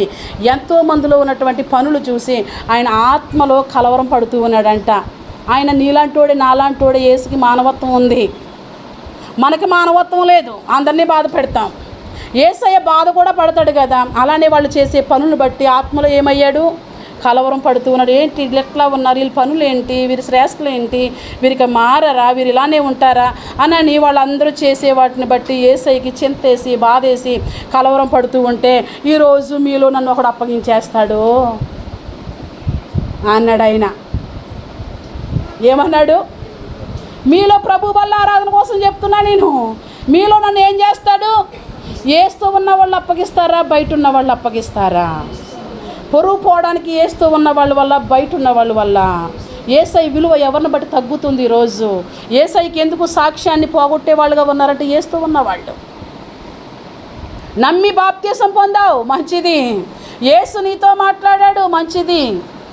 ఎంతోమందిలో ఉన్నటువంటి పనులు చూసి ఆయన ఆత్మలో కలవరం పడుతూ ఉన్నాడంట. ఆయన నీలాంటోడే నాలాంటోడే. యేసుకి మానవత్వం ఉంది, మనకి మానవత్వం లేదు. అందరినీ బాధ పెడతాం. యేసయ్య బాధ కూడా పడతాడు కదా. అలానే వాళ్ళు చేసే పనులను బట్టి ఆత్మలో ఏమయ్యాడు? కలవరం పడుతూ ఉన్నాడు. ఏంటి ఎట్లా ఉన్నారు, వీళ్ళ పనులు ఏంటి, వీరి శ్రేష్ఠులు ఏంటి, వీరికి మారరా, వీరు ఇలానే ఉంటారా అని వాళ్ళందరూ చేసే వాటిని బట్టి యేసయ్యకి చింతేసి బాధేసి కలవరం పడుతూ ఉంటే, ఈరోజు మీలో నన్ను ఒకడు అప్పగించేస్తాడు అన్నాడు. ఆయన ఏమన్నాడు? మీలో ప్రభు వల్ల ఆరాధన కోసం చెప్తున్నా నేను. మీలో నన్ను ఏం చేస్తాడు? ఏస్తూ ఉన్న వాళ్ళు అప్పగిస్తారా, బయట ఉన్న వాళ్ళు అప్పగిస్తారా? పొరుగు పోవడానికి ఏస్తూ ఉన్న వాళ్ళ వల్ల, బయట ఉన్న వాళ్ళ వల్ల యేసయ్య విలువ ఎవరిని బట్టి తగ్గుతుంది. ఈరోజు యేసయ్యకి ఎందుకు సాక్ష్యాన్ని పోగొట్టే వాళ్ళుగా ఉన్నారంటే ఏస్తూ ఉన్నవాళ్ళు. నమ్మి బాప్తీసం పొందావు, మంచిది. యేసు నీతో మాట్లాడాడు, మంచిది.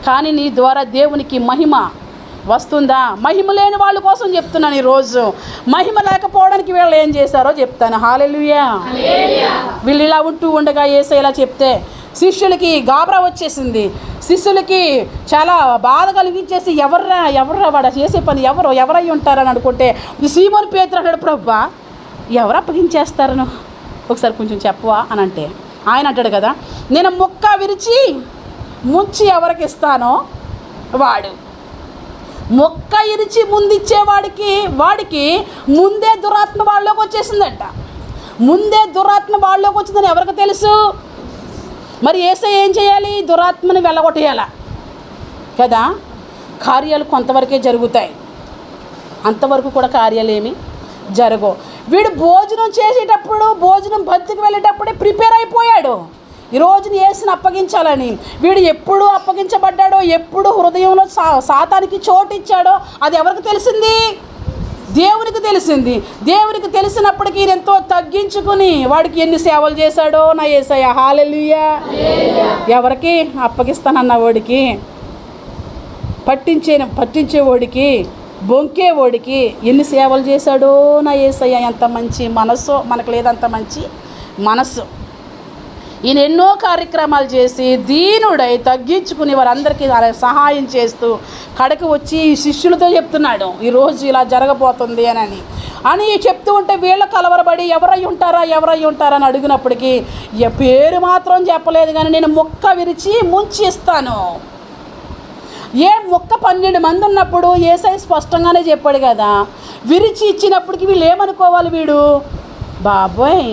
కానీ నీ ద్వారా దేవునికి మహిమ వస్తుందా? మహిమ లేని వాళ్ళ కోసం చెప్తున్నాను ఈరోజు. మహిమ లేకపోవడానికి వీళ్ళు ఏం చేశారో చెప్తాను. హల్లెలూయా. వీళ్ళు ఇలా ఉండగా యేసయ్య ఇలా చెప్తే శిష్యులకి గాబరా వచ్చేసింది. శిష్యులకి చాలా బాధ కలిగించేసి, ఎవర్రా వాడు చేసే పని ఎవరై ఉంటారని అనుకుంటే సీమోను పేతురు అన్నాడు, ప్రభువా ఎవరు అప్పగించేస్తారను ఒకసారి కొంచెం చెప్పవా అని అంటే, ఆయన అంటాడు కదా, నేను ముక్క విరిచి ముంచి ఎవరికి ఇస్తానో వాడు. మొక్క ఇరిచి వాడికి ముందే దురాత్మ వాళ్ళలోకి వచ్చేసిందంట. ముందే దురాత్మ వాళ్ళలోకి వచ్చిందని ఎవరికి తెలుసు? మరి యేసయ్య ఏం చేయాలి? దురాత్మని వెళ్ళగొట్టేయాల కదా. కార్యాలు కొంతవరకే జరుగుతాయి, అంతవరకు కూడా కార్యాలు ఏమి జరగవు. వీడు భోజనం చేసేటప్పుడు, భోజనం బంతికి వెళ్ళేటప్పుడే ప్రిపేర్ అయిపోయాడు. ఈరోజు యేసుని అప్పగించాలని. వీడు ఎప్పుడు అప్పగించబడ్డాడో, ఎప్పుడు హృదయంలో సాతానికి చోటు ఇచ్చాడో అది ఎవరికి తెలిసింది? దేవునికి తెలిసింది. దేవునికి తెలిసినప్పటికీ ఎంతో తగ్గించుకుని వాడికి ఎన్ని సేవలు చేశాడో నా యేసయ్య. హల్లెలూయా. ఎవరికి అప్పగిస్తానన్న వాడికి, పట్టించేవాడికి, బొంకేవాడికి ఎన్ని సేవలు చేశాడో నా యేసయ్య. ఎంత మంచి మనస్సు మనకు లేదంత మంచి మనస్సు. ఈయన ఎన్నో కార్యక్రమాలు చేసి దీనుడై తగ్గించుకుని వారందరికీ సహాయం చేస్తూ కడకి వచ్చి ఈ శిష్యులతో చెప్తున్నాడు, ఈరోజు ఇలా జరగబోతుంది అని చెప్తూ ఉంటే వీళ్ళు కలవరబడి ఎవరై ఉంటారా అని అడిగినప్పటికీ పేరు మాత్రం చెప్పలేదు, కానీ నేను ముక్క విరిచి ముంచి ఇస్తాను. ముక్క 12 మంది ఉన్నప్పుడు యేసయ్య స్పష్టంగానే చెప్పాడు కదా. విరిచి ఇచ్చినప్పటికీ వీళ్ళు ఏమనుకోవాలి? వీడు బాబోయ్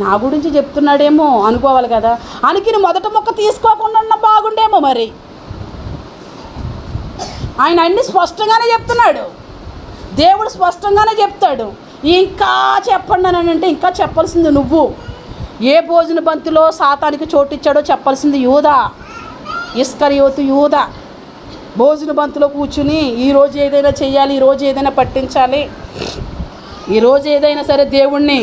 నా గురించి చెప్తున్నాడేమో అనుకోవాలి కదా. అనుకుని మొదట మొక్క తీసుకోకుండా ఉన్న బాగుండేమో. మరి ఆయన అన్ని స్పష్టంగానే చెప్తున్నాడు. దేవుడు స్పష్టంగానే చెప్తాడు. ఇంకా చెప్పండి అని అంటే ఇంకా చెప్పాల్సింది నువ్వు. ఏ భోజన బంతిలో సాతానికి చోటిచ్చాడో చెప్పాల్సింది యూదా, ఇస్కరియోతు యూదా. భోజన బంతిలో కూర్చుని ఈరోజు ఏదైనా చెయ్యాలి, ఈరోజు ఏదైనా పట్టించాలి, ఈరోజు ఏదైనా సరే దేవుణ్ణి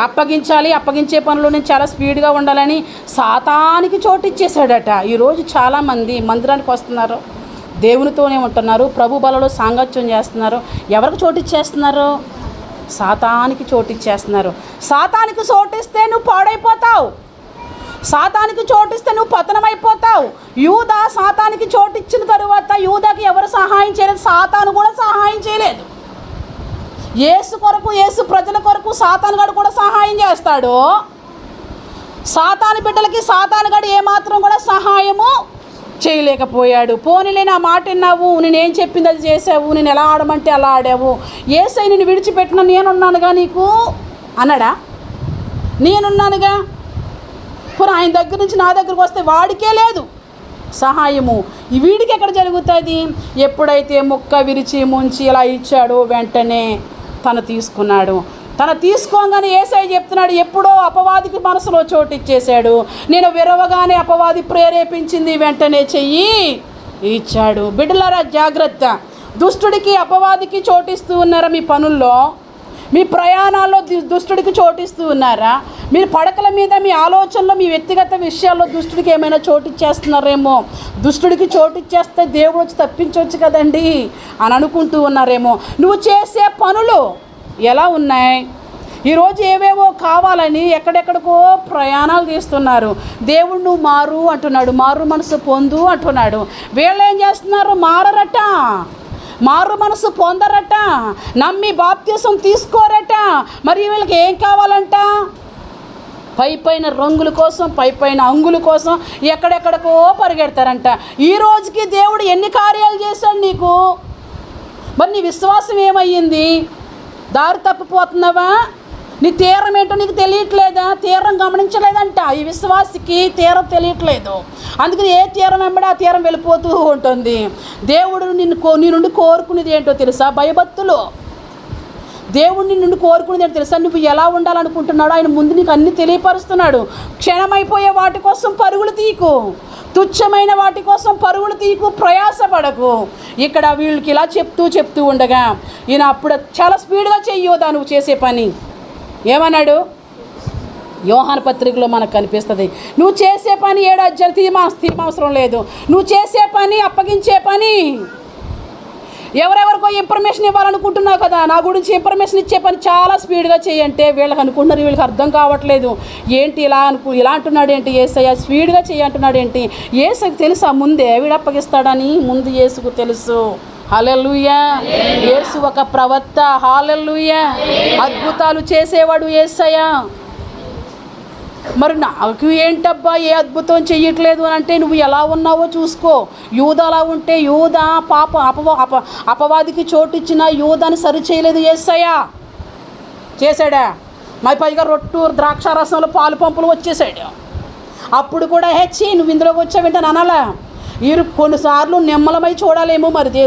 అప్పగించాలి, అప్పగించే పనులు నేను చాలా స్పీడ్గా ఉండాలని సాతానికి చోటు ఇచ్చేసాడట. ఈరోజు చాలామంది మందిరానికి వస్తున్నారు, దేవునితోనే ఉంటున్నారు, ప్రభు బలలో సాంగత్యం చేస్తున్నారు. ఎవరికి చోటు ఇచ్చేస్తున్నారు? సాతానికి చోటు ఇచ్చేస్తున్నారు. సాతానికి చోటిస్తే నువ్వు పాడైపోతావు, సాతానికి చోటిస్తే నువ్వు పతనమైపోతావు. యూదా సాతానికి చోటు ఇచ్చిన తరువాత యూదాకి ఎవరు సహాయం చేయలేదు, సాతాను కూడా సహాయం చేయలేదు. యేసు కొరకు, యేసు ప్రజల కొరకు సాతానుగాడు కూడా సహాయం చేస్తాడు. సాతాను బిడ్డలకి సాతానుగాడు ఏమాత్రం కూడా సహాయము చేయలేకపోయాడు. పోనీలే నా మాట విన్నావు, నేనేం చెప్పింది అది చేసావు, నేను ఎలా ఆడమంటే అలా ఆడావు, యేసయ్య నిన్ను విడిచిపెట్టిన నేనున్నానుగా నీకు అన్నాడా? నేనున్నానుగా. ఇప్పుడు ఆయన దగ్గర నుంచి నా దగ్గరకు వస్తే వాడికే లేదు సహాయము. ఈ వీడికి ఎక్కడ జరుగుతుంది? ఎప్పుడైతే ముక్క విరిచి ముంచి ఇలా ఇచ్చాడో వెంటనే తను తీసుకున్నాడు. తను తీసుకోగానే యేసయ్య చెప్తున్నాడు, ఎప్పుడో అపవాదికి మనసులో చోటు ఇచ్చేశాడు. నేను విరవగానే అపవాది ప్రేరేపించింది వెంటనే చెయ్యి ఇచ్చాడు. బిడ్డలారా జాగ్రత్త. దుష్టుడికి అపవాదికి చోటిస్తూ ఉన్నారా? మీ పనుల్లో, మీ ప్రయాణాల్లో దుష్టుడికి చోటిస్తూ ఉన్నారా? మీరు పడకల మీద, మీ ఆలోచనలో, మీ వ్యక్తిగత విషయాల్లో దుష్టుడికి ఏమైనా చోటు ఇచ్చేస్తున్నారేమో. దుష్టుడికి చోటు ఇచ్చేస్తే దేవుడు వచ్చి తప్పించవచ్చు కదండి అని అనుకుంటూ ఉన్నారేమో. నువ్వు చేసే పనులు ఎలా ఉన్నాయి? ఈరోజు ఏవేవో కావాలని ఎక్కడెక్కడికో ప్రయాణాలు తీస్తున్నారు. దేవుడు నువ్వు మారు అంటున్నాడు, మారు మనసు పొందు అంటున్నాడు. వీళ్ళు ఏం చేస్తున్నారు? మారరట, మారు మనసు పొందరట, నమ్మి బాప్తీసం తీసుకోరట. మరి వీళ్ళకి ఏం కావాలంట? పైపైన రంగుల కోసం, పైపైన అంగుల కోసం ఎక్కడెక్కడికో పరిగెడతారంట. ఈ రోజుకి దేవుడు ఎన్ని కార్యాలు చేశాడు నీకు? మరి నీ విశ్వాసం ఏమయ్యింది? దారి తప్పిపోతున్నావా? నీ తీరం ఏంటో నీకు తెలియట్లేదా? తీరం గమనించలేదంట. ఈ విశ్వాసికి తీరం తెలియట్లేదు. అందుకని ఏ తీరం వెంబడి ఆ తీరం వెళ్ళిపోతూ ఉంటుంది. దేవుడు నీ నుండి కోరుకునేది ఏంటో తెలుసా? భయభక్తులు. దేవుడిని నుండి కోరుకునేది ఏంటో తెలుసా? నువ్వు ఎలా ఉండాలనుకుంటున్నాడో ఆయన ముందు నీకు అన్నీ తెలియపరుస్తున్నాడు. క్షణమైపోయే వాటి కోసం పరుగులు తీయకు, తుచ్చమైన వాటి కోసం పరుగులు తీయకు, ప్రయాసపడకు. ఇక్కడ వీళ్ళకి ఇలా చెప్తూ ఉండగా ఈయన అప్పుడు చాలా స్పీడ్గా చెయ్యోదా నువ్వు చేసే పని. ఏమన్నాడు? యోహాను పత్రికలో మనకు కనిపిస్తుంది. నువ్వు చేసే పని 7 అధ్యాయాలు తీయవసరం లేదు. నువ్వు చేసే పని, అప్పగించే పని. ఎవరెవరికో ఇన్ఫర్మేషన్ ఇవ్వాలనుకుంటున్నావు కదా, నా గురించి ఇన్ఫర్మేషన్ ఇచ్చే పని చాలా స్పీడ్గా చేయంటే వీళ్ళకి అనుకుంటున్నారు, వీళ్ళకి అర్థం కావట్లేదు. ఏంటి ఇలా అంటున్నాడు ఏంటి యేసయ్య? స్పీడ్గా చేయంటున్నాడు ఏంటి? యేసుకు తెలుసా ముందే వీడు అప్పగిస్తాడని? ముందు యేసుకు తెలుసు. హల్లెలూయా. యేసు ఒక ప్రవక్త. హల్లెలూయా. అద్భుతాలు చేసేవాడు యేసయ్య. మరి నాకు ఏంటబ్బా ఏ అద్భుతం చెయ్యట్లేదు అని అంటే నువ్వు ఎలా ఉన్నావో చూసుకో. యూదా అలా ఉంటే యూదా అపవాదికి చోటు ఇచ్చిన యూదాని సరి చేయలేదు యేసయ్య. చేశాడా? మరి పైగా రొట్టు ద్రాక్షారసంలో పాలు పంపులు వచ్చేసాడు. అప్పుడు కూడా హెచ్చి నువ్వు ఇందులోకి వచ్చావేంటని అనాలా? వీరు కొన్నిసార్లు నిమ్మలమై చూడాలేమో, మరి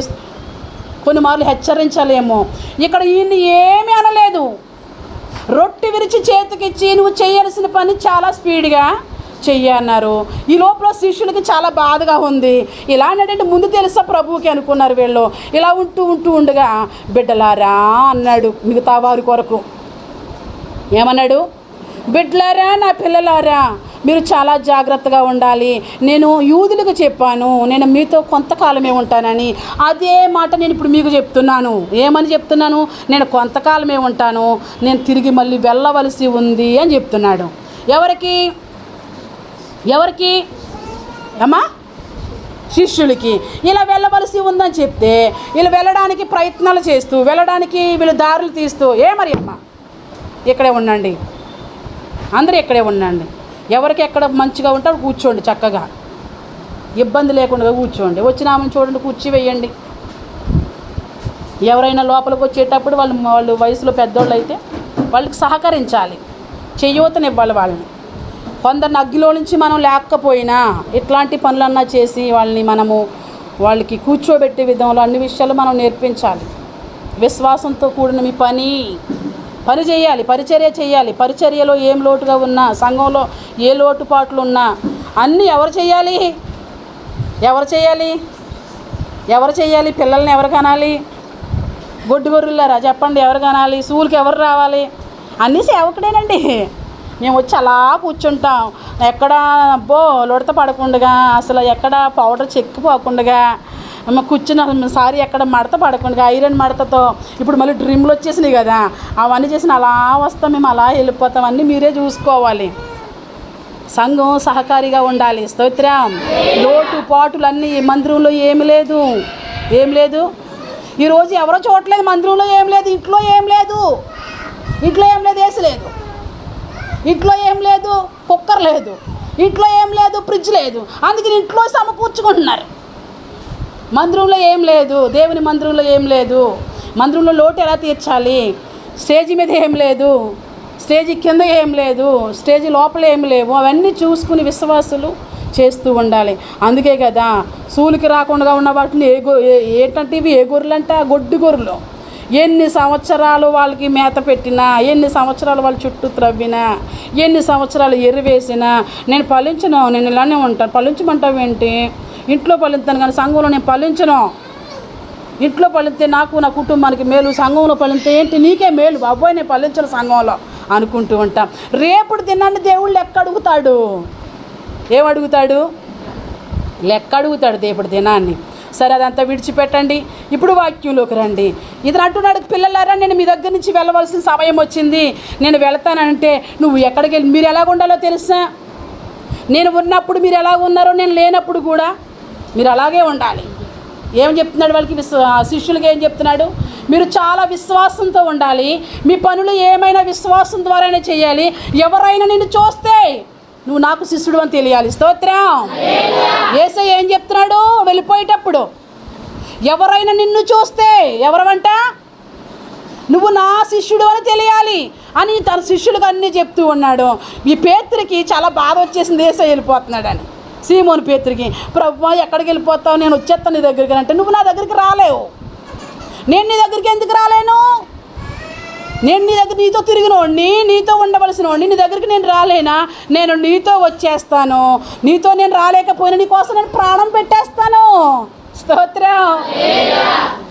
కొన్ని మార్లు హెచ్చరించాలేమో. ఇక్కడ ఈయన్ని ఏమీ అనలేదు. రొట్టె విరిచి పిలిచి చేతికిచ్చి నువ్వు చేయాల్సిన పని చాలా స్పీడ్గా చెయ్యి అన్నారు. ఈ లోపల శిష్యులకి చాలా బాధగా ఉంది. ఇలా అంటే ముందు తెలుసా ప్రభువుకి అనుకున్నారు వీళ్ళు. ఇలా ఉండగా బిడ్డలారా అన్నాడు మిగతా వారి కొరకు. ఏమన్నాడు? బిడ్డలారా, నా పిల్లలారా, మీరు చాలా జాగ్రత్తగా ఉండాలి. నేను యూదులకు చెప్పాను నేను మీతో కొంతకాలమే ఉంటానని. అదే మాట నేను ఇప్పుడు మీకు చెప్తున్నాను. ఏమని చెప్తున్నాను? నేను కొంతకాలమే ఉంటాను, నేను తిరిగి మళ్ళీ వెళ్ళవలసి ఉంది అని చెప్తున్నాడు. ఎవరికి అమ్మా? శిష్యులకి. ఇలా వెళ్ళవలసి ఉందని చెప్తే వీళ్ళు వెళ్ళడానికి ప్రయత్నాలు చేస్తూ, వెళ్ళడానికి వీళ్ళు దారులు తీస్తూ, మరి అమ్మ ఇక్కడే ఉండండి, అందరూ ఇక్కడే ఉండండి, ఎవరికి ఎక్కడ మంచిగా ఉంటారో కూర్చోండి, చక్కగా ఇబ్బంది లేకుండా కూర్చోండి, వచ్చిన ఆమెను చూడండి, కూర్చి వేయండి. ఎవరైనా లోపలికి వచ్చేటప్పుడు వాళ్ళు వయసులో పెద్దోళ్ళు అయితే వాళ్ళకి సహకరించాలి, చెయ్యూతనివ్వాలి వాళ్ళని. కొందరిని అగ్గిలో నుంచి మనం లేకపోయినా ఇట్లాంటి పనులన్నా చేసి వాళ్ళకి కూర్చోబెట్టే విధంలో అన్ని విషయాలు మనం నేర్పించాలి. విశ్వాసంతో కూడిన మీ పని చేయాలి, పరిచర్య చేయాలి. పరిచర్యలో ఏం లోటుగా ఉన్నా, సంఘంలో ఏ లోటుపాట్లు ఉన్నా అన్నీ ఎవరు చేయాలి? పిల్లల్ని ఎవరు కనాలి? గొడ్డు గొర్రెలారా చెప్పండి, ఎవరు కనాలి? స్కూల్కి ఎవరు రావాలి? అన్నీ సేవకుడేనండి. మేము వచ్చి అలా కూర్చుంటాం, ఎక్కడ లొడత పడకుండా, అసలు ఎక్కడ పౌడర్ చెక్కిపోకుండా, కూర్చున్న సారీ ఎక్కడ మడత పడకుండా, ఐరన్ మడతతో. ఇప్పుడు మళ్ళీ డ్రిమ్లు వచ్చేసినాయి కదా, అవన్నీ చేసిన అలా వస్తాం, మేము అలా వెళ్ళిపోతాం. అన్నీ మీరే చూసుకోవాలి. సంఘం సహకారిగా ఉండాలి. స్తోత్రం. లోటుపాటులన్నీ మందిరంలో ఏం లేదు. ఈరోజు ఎవరో చూడలేదు, మందిరంలో ఏం లేదు, ఇంట్లో ఏం లేదు, ఏసీ లేదు, ఇంట్లో ఏం లేదు, కుక్కర్ లేదు, ఇంట్లో ఏం లేదు, ఫ్రిడ్జ్ లేదు. అందుకని ఇంట్లో సమకూర్చుకుంటున్నారు. మందిరంలో ఏం లేదు, దేవుని మందిరంలో ఏం లేదు. మందిరంలో లోటు ఎలా తీర్చాలి? స్టేజీ మీద ఏం లేదు, స్టేజీ కింద ఏం లేదు, స్టేజీ లోపల ఏం లేవు. అవన్నీ చూసుకుని విశ్వాసులు చేస్తూ ఉండాలి. అందుకే కదా సూలికి రాకుండా ఉన్న వాటిని ఏంటంటే ఇవి ఏ గొర్రెలంట? గొడ్డు గొర్రెలు. ఎన్ని సంవత్సరాలు వాళ్ళకి మేత పెట్టినా, ఎన్ని సంవత్సరాలు వాళ్ళ చుట్టూ త్రవ్వినా, ఎన్ని సంవత్సరాలు ఎరువేసినా నేను ఫలించను, నేను ఇలానే ఉంటాను. ఫలించమంటావు ఏంటి? ఇంట్లో ఫలించాను కానీ సంఘంలో నేను ఫలించను. ఇంట్లో ఫలిస్తే నాకు, నా కుటుంబానికి మేలు, సంఘంలో ఫలిస్తే ఏంటి నీకే మేలు బాబోయ్, నేను ఫలించను సంఘంలో అనుకుంటూ ఉంటాం. రేపుడు దినాన్ని దేవుడు లెక్క అడుగుతాడు. ఏమడుగుతాడు? లెక్క అడుగుతాడు రేపుడు దినాన్ని. సరే, అదంతా విడిచిపెట్టండి, ఇప్పుడు వాక్యంలోకి రండి. ఇతను అంటున్నాడు, పిల్లలారా, నేను మీ దగ్గర నుంచి వెళ్ళవలసిన సమయం వచ్చింది, నేను వెళ్తానంటే నువ్వు ఎక్కడికి వెళ్ళి మీరు ఎలాగ ఉండాలో తెలుసా? నేను ఉన్నప్పుడు మీరు ఎలాగ ఉన్నారో నేను లేనప్పుడు కూడా మీరు అలాగే ఉండాలి. ఏం చెప్తున్నాడు వాళ్ళకి? శిష్యులకి ఏం చెప్తున్నాడు? మీరు చాలా విశ్వాసంతో ఉండాలి, మీ పనులు ఏమైనా విశ్వాసం ద్వారానే చేయాలి. ఎవరైనా నిన్ను చూస్తే నువ్వు నాకు శిష్యుడు అని తెలియాలి. స్తోత్రం. యేసయ్య ఏం చెప్తున్నాడు వెళ్ళిపోయేటప్పుడు? ఎవరైనా నిన్ను చూస్తే ఎవరమంట? నువ్వు నా శిష్యుడు అని తెలియాలి అని తన శిష్యులకు అన్నీ చెప్తూ ఉన్నాడు. ఈ పేతురికి చాలా బాధ వచ్చేసింది, యేసయ్య వెళ్ళిపోతున్నాడని. సీమోను పేతురికి, ప్రభువా ఎక్కడికి వెళ్ళిపోతావు, నేను వచ్చేస్తాను నీ దగ్గరికి అంటే, నువ్వు నా దగ్గరికి రాలేవు, నేను నీ దగ్గరికి ఎందుకు రాలేను? నేను నీ దగ్గర నీతో తిరిగినోడిని, నీతో ఉండవలసిన వాడిని, నీ దగ్గరికి నేను రాలేనా? నేను నీతో వచ్చేస్తాను, నీతో నేను రాలేకపోయినా నీకోసం నేను ప్రాణం పెట్టేస్తాను. స్తోత్రం.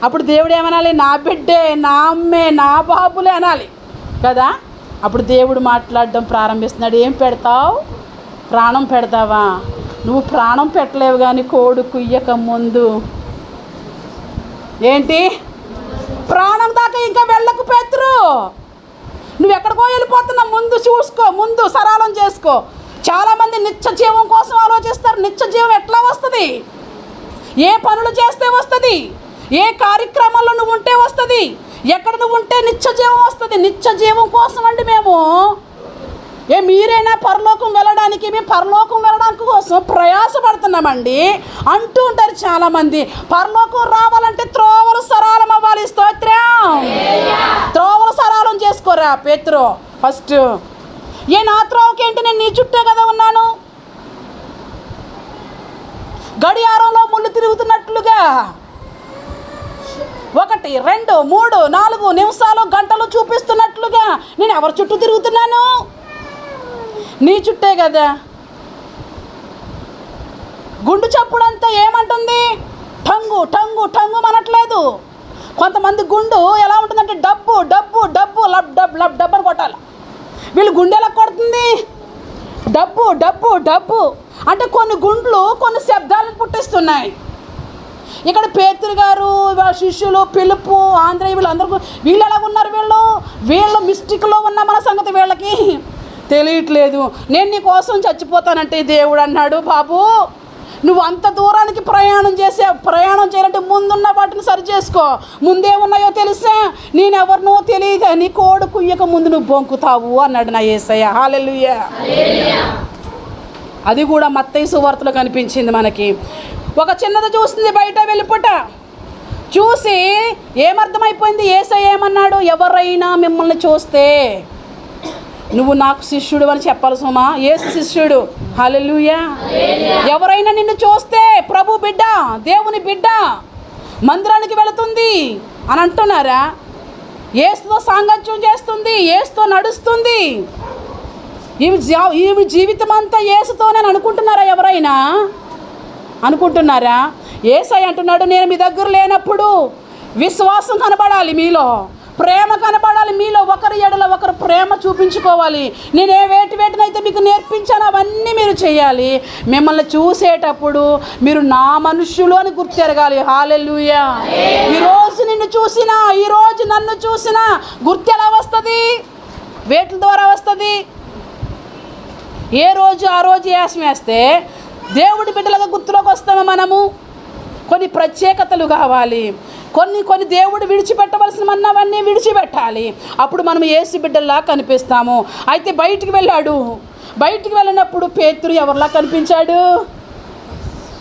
అప్పుడు దేవుడు ఏమనాలి? నా బిడ్డే, నా అమ్మే, నా బాబులే అనాలి కదా. అప్పుడు దేవుడు మాట్లాడడం ప్రారంభిస్తున్నాడు. ఏం పెడతావు? ప్రాణం పెడతావా? నువ్వు ప్రాణం పెట్టలేవు కానీ కోడు కుయ్యక ముందు ఏంటి? ప్రాణం దాకా ఇంకా వెళ్ళకు పేతురు, నువ్వు ఎక్కడికో వెళ్ళిపోతున్నావు. ముందు చూసుకో, ముందు సరళం చేసుకో. చాలామంది నిత్య జీవం కోసం ఆలోచిస్తారు. నిత్య జీవం ఎట్లా వస్తుంది? ఏ పనులు చేస్తే వస్తుంది? ఏ కార్యక్రమాల్లో నువ్వు ఉంటే వస్తుంది? ఎక్కడ నువ్వు ఉంటే నిత్య జీవం వస్తుంది? నిత్య జీవం కోసం అండి మేము. మీరైనా పరలోకం వెళ్ళడానికి, మేము పరలోకం వెళ్ళడానికి కోసం ప్రయాసపడుతున్నామండి అంటూ ఉంటారు చాలామంది. పరలోకం రావాలంటే త్రోవలు సరళం అవ్వాలి. స్తోత్రం. త్రోవలు సరళం చేసుకోరా పేతురు ఫస్ట్. నా త్రోవకి ఏంటి? నేను నీ చుట్టే కదా ఉన్నాను. గడియారంలో ముళ్ళు తిరుగుతున్నట్లుగా 1, 2, 3, 4 నిమిషాలు, గంటలు చూపిస్తున్నట్లుగా నేను ఎవరి చుట్టూ తిరుగుతున్నాను? నీ చుట్టే కదా. గుండు చప్పుడంతా ఏమంటుంది? టంగు టంగు టంగు అనట్లేదు. కొంతమంది గుండు ఎలా ఉంటుందంటే డబ్బు డబ్బు డబ్బు లబ్ డబ్ లబ్ డబ్ అని కొట్టాలి. వీళ్ళు గుండె ఎలా కొడుతుంది? డబ్బు డబ్బు డబ్బు అంటే కొన్ని గుండ్లు కొన్ని శబ్దాలను పుట్టిస్తున్నాయి. ఇక్కడ పేతురు గారు శిష్యులు పిలుపు ఆంధ్రయ్య వీళ్ళందరూ వీళ్ళు ఎలాగున్నారు? వీళ్ళు మిస్టిక్లో ఉన్న మన సంగతి వీళ్ళకి తెలియట్లేదు. నేను నీ కోసం చచ్చిపోతానంటే దేవుడు అన్నాడు, బాబు నువ్వు అంత దూరానికి ప్రయాణం చేయాలంటే ముందున్న వాటిని సరి చేసుకో. ముందేమున్నాయో తెలుసా? నేనెవరినో తెలియదు, నీ కోడు కుయ్యక ముందు నువ్వు బొంకుతావు అన్నాడు నా యేసయ్య. హల్లెలూయా. అది కూడా మత్తయి సువార్తలో కనిపించింది మనకి. ఒక చిన్నది చూస్తుంది బయట వెళ్ళిపోట. చూసి ఏమర్థమైపోయింది? యేసయ్య ఏమన్నాడు? ఎవరైనా మిమ్మల్ని చూస్తే నువ్వు నాకు శిష్యుడు అని చెప్పాలి సుమా. యేసు శిష్యుడు. హల్లెలూయా. ఎవరైనా నిన్ను చూస్తే ప్రభు బిడ్డ, దేవుని బిడ్డ మందిరానికి వెళుతుంది అని అంటున్నారా? యేసుతో సాంగత్యం చేస్తుంది, యేసుతో నడుస్తుంది, ఈమె జీవితం అంతా యేసుతోనే అనుకుంటున్నారా? ఎవరైనా అనుకుంటున్నారా? యేసయ్య అంటున్నాడు, నేను మీ దగ్గర లేనప్పుడు విశ్వాసం కనబడాలి, మీలో ప్రేమ కనబడాలి, మీలో ఒకరి ఎడల ఒకరు ప్రేమ చూపించుకోవాలి. నేను వేటినైతే మీకు నేర్పించాను అవన్నీ మీరు చేయాలి. మిమ్మల్ని చూసేటప్పుడు మీరు నా మనుష్యులు అని గుర్తెరగాలి. హల్లెలూయా. ఈరోజు నిన్ను చూసినా, ఈరోజు నన్ను చూసినా గుర్తు ఎలా వస్తుంది? వేట్ల ద్వారా వస్తుంది. ఏ రోజు ఆ రోజు యాసం వేస్తే దేవుడి బిడ్డలుగా గుర్తులోకి వస్తామా మనము? కొన్ని ప్రత్యేకతలు కావాలి. కొన్ని దేవుడు విడిచిపెట్టవలసినవన్నీ విడిచిపెట్టాలి. అప్పుడు మనం యేసు బిడ్డల్లా కనిపిస్తాము. అయితే బయటికి వెళ్ళాడు. బయటికి వెళ్ళినప్పుడు పేతురు ఎవరిలా కనిపించాడు?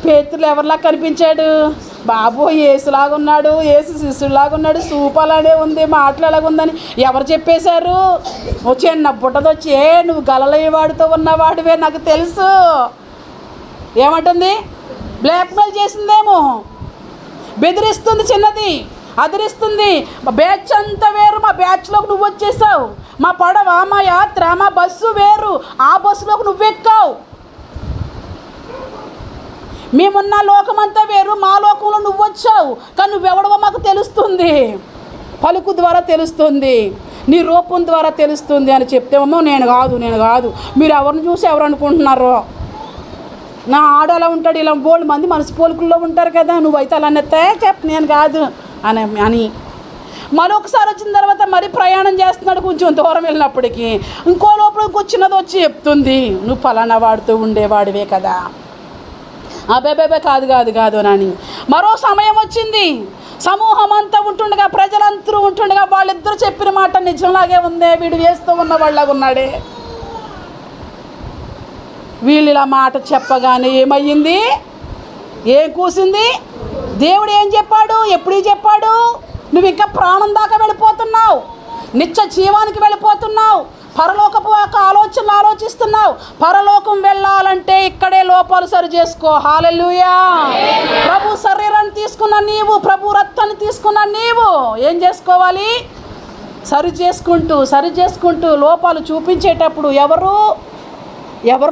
పేతురు ఎవరిలా కనిపించాడు? బాబు యేసులాగా ఉన్నాడు, యేసు శిష్యులాగా ఉన్నాడు, సూపలానే ఉంది, మాట్లాడలాగుందని ఎవరు చెప్పేశారు? చిన్న బుట్టదొచ్చి నువ్వు గలలయ్యవాడితో ఉన్నవాడివే నాకు తెలుసు ఏమంటుంది? బ్లాక్మెయిల్ చేసిందేమో, బెదిరిస్తుంది, చిన్నది అదిరిస్తుంది. మా బ్యాచ్ అంతా వేరు, మా బ్యాచ్లోకి నువ్వు వచ్చేసావు, మా పడవ మా యాత్ర మా బస్సు వేరు, ఆ బస్సులోకి నువ్వెక్కావు. మేమున్న లోకమంతా వేరు, మా లోకంలో నువ్వు వచ్చావు. కానీ నువ్వెవడవో మాకు తెలుస్తుంది, పలుకు ద్వారా తెలుస్తుంది, నీ రూపం ద్వారా తెలుస్తుంది అని చెప్తేమో నేను కాదు మీరు ఎవరిని చూసి ఎవరు అనుకుంటున్నారో? నా ఆడ అలా ఉంటాడు, ఇలా బోల్డ్ మంది మనసు పోలుకుల్లో ఉంటారు కదా, నువ్వైతే అలా నేను కాదు అని మరొకసారి వచ్చిన తర్వాత మరి ప్రయాణం చేస్తున్నాడు. కొంచెం దూరం వెళ్ళినప్పటికీ ఇంకో లోపల ఇంకొచ్చినది వచ్చి చెప్తుంది, నువ్వు పలానా వాడుతూ ఉండేవాడివే కదా. అబ్బాయి కాదు అని. మరో సమయం వచ్చింది. సమూహం అంతా ఉంటుండగా, ప్రజలందరూ ఉంటుండగా వాళ్ళిద్దరూ చెప్పిన మాట నిజంలాగే ఉందే, వీడు వేస్తూ ఉన్న వాళ్ళగా ఉన్నాడే. వీళ్ళు ఇలా మాట చెప్పగానే ఏమయ్యింది? ఏం కూసింది? దేవుడు ఏం చెప్పాడు? ఎప్పుడు చెప్పాడు? నువ్వు ఇంకా ప్రాణం దాకా వెళ్ళిపోతున్నావు, నిత్య జీవానికి వెళ్ళిపోతున్నావు, పరలోకపు ఆలోచనలు ఆలోచిస్తున్నావు. పరలోకం వెళ్ళాలంటే ఇక్కడే లోపాలు సరి చేసుకో. హల్లెలూయా. ప్రభు శరీరాన్ని తీసుకున్న నీవు, ప్రభు రక్తాన్ని తీసుకున్న నీవు ఏం చేసుకోవాలి? సరి చేసుకుంటూ లోపాలు చూపించేటప్పుడు ఎవరు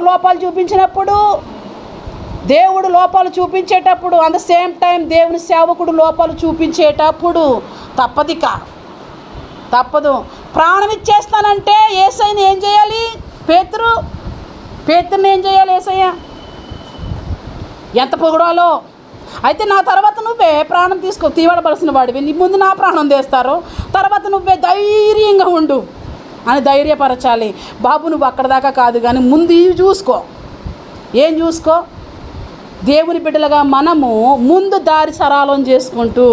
లోపాలు చూపించినప్పుడు? దేవుడు లోపాలు చూపించేటప్పుడు, అట్ ద సేమ్ టైం దేవుని సేవకుడు లోపాలు చూపించేటప్పుడు తప్పదు. ప్రాణం ఇచ్చేస్తానంటే యేసయ్యని ఏం చేయాలి? పేతురుని ఏం చేయాలి? యేసయ్య ఎంత పొగడాలో. అయితే నా తర్వాత నువ్వే ప్రాణం తీయబడవలసిన వాడివి, నీ ముందు నా ప్రాణం తీస్తారు, తర్వాత నువ్వే ధైర్యంగా ఉండు అని ధైర్యపరచాలి. బాబు నువ్వు అక్కడ దాకా కాదు కానీ ముందు ఇవి చూసుకో. ఏం చూసుకో? దేవుని బిడ్డలుగా మనము ముందు దారి సరళం చేసుకుంటూ,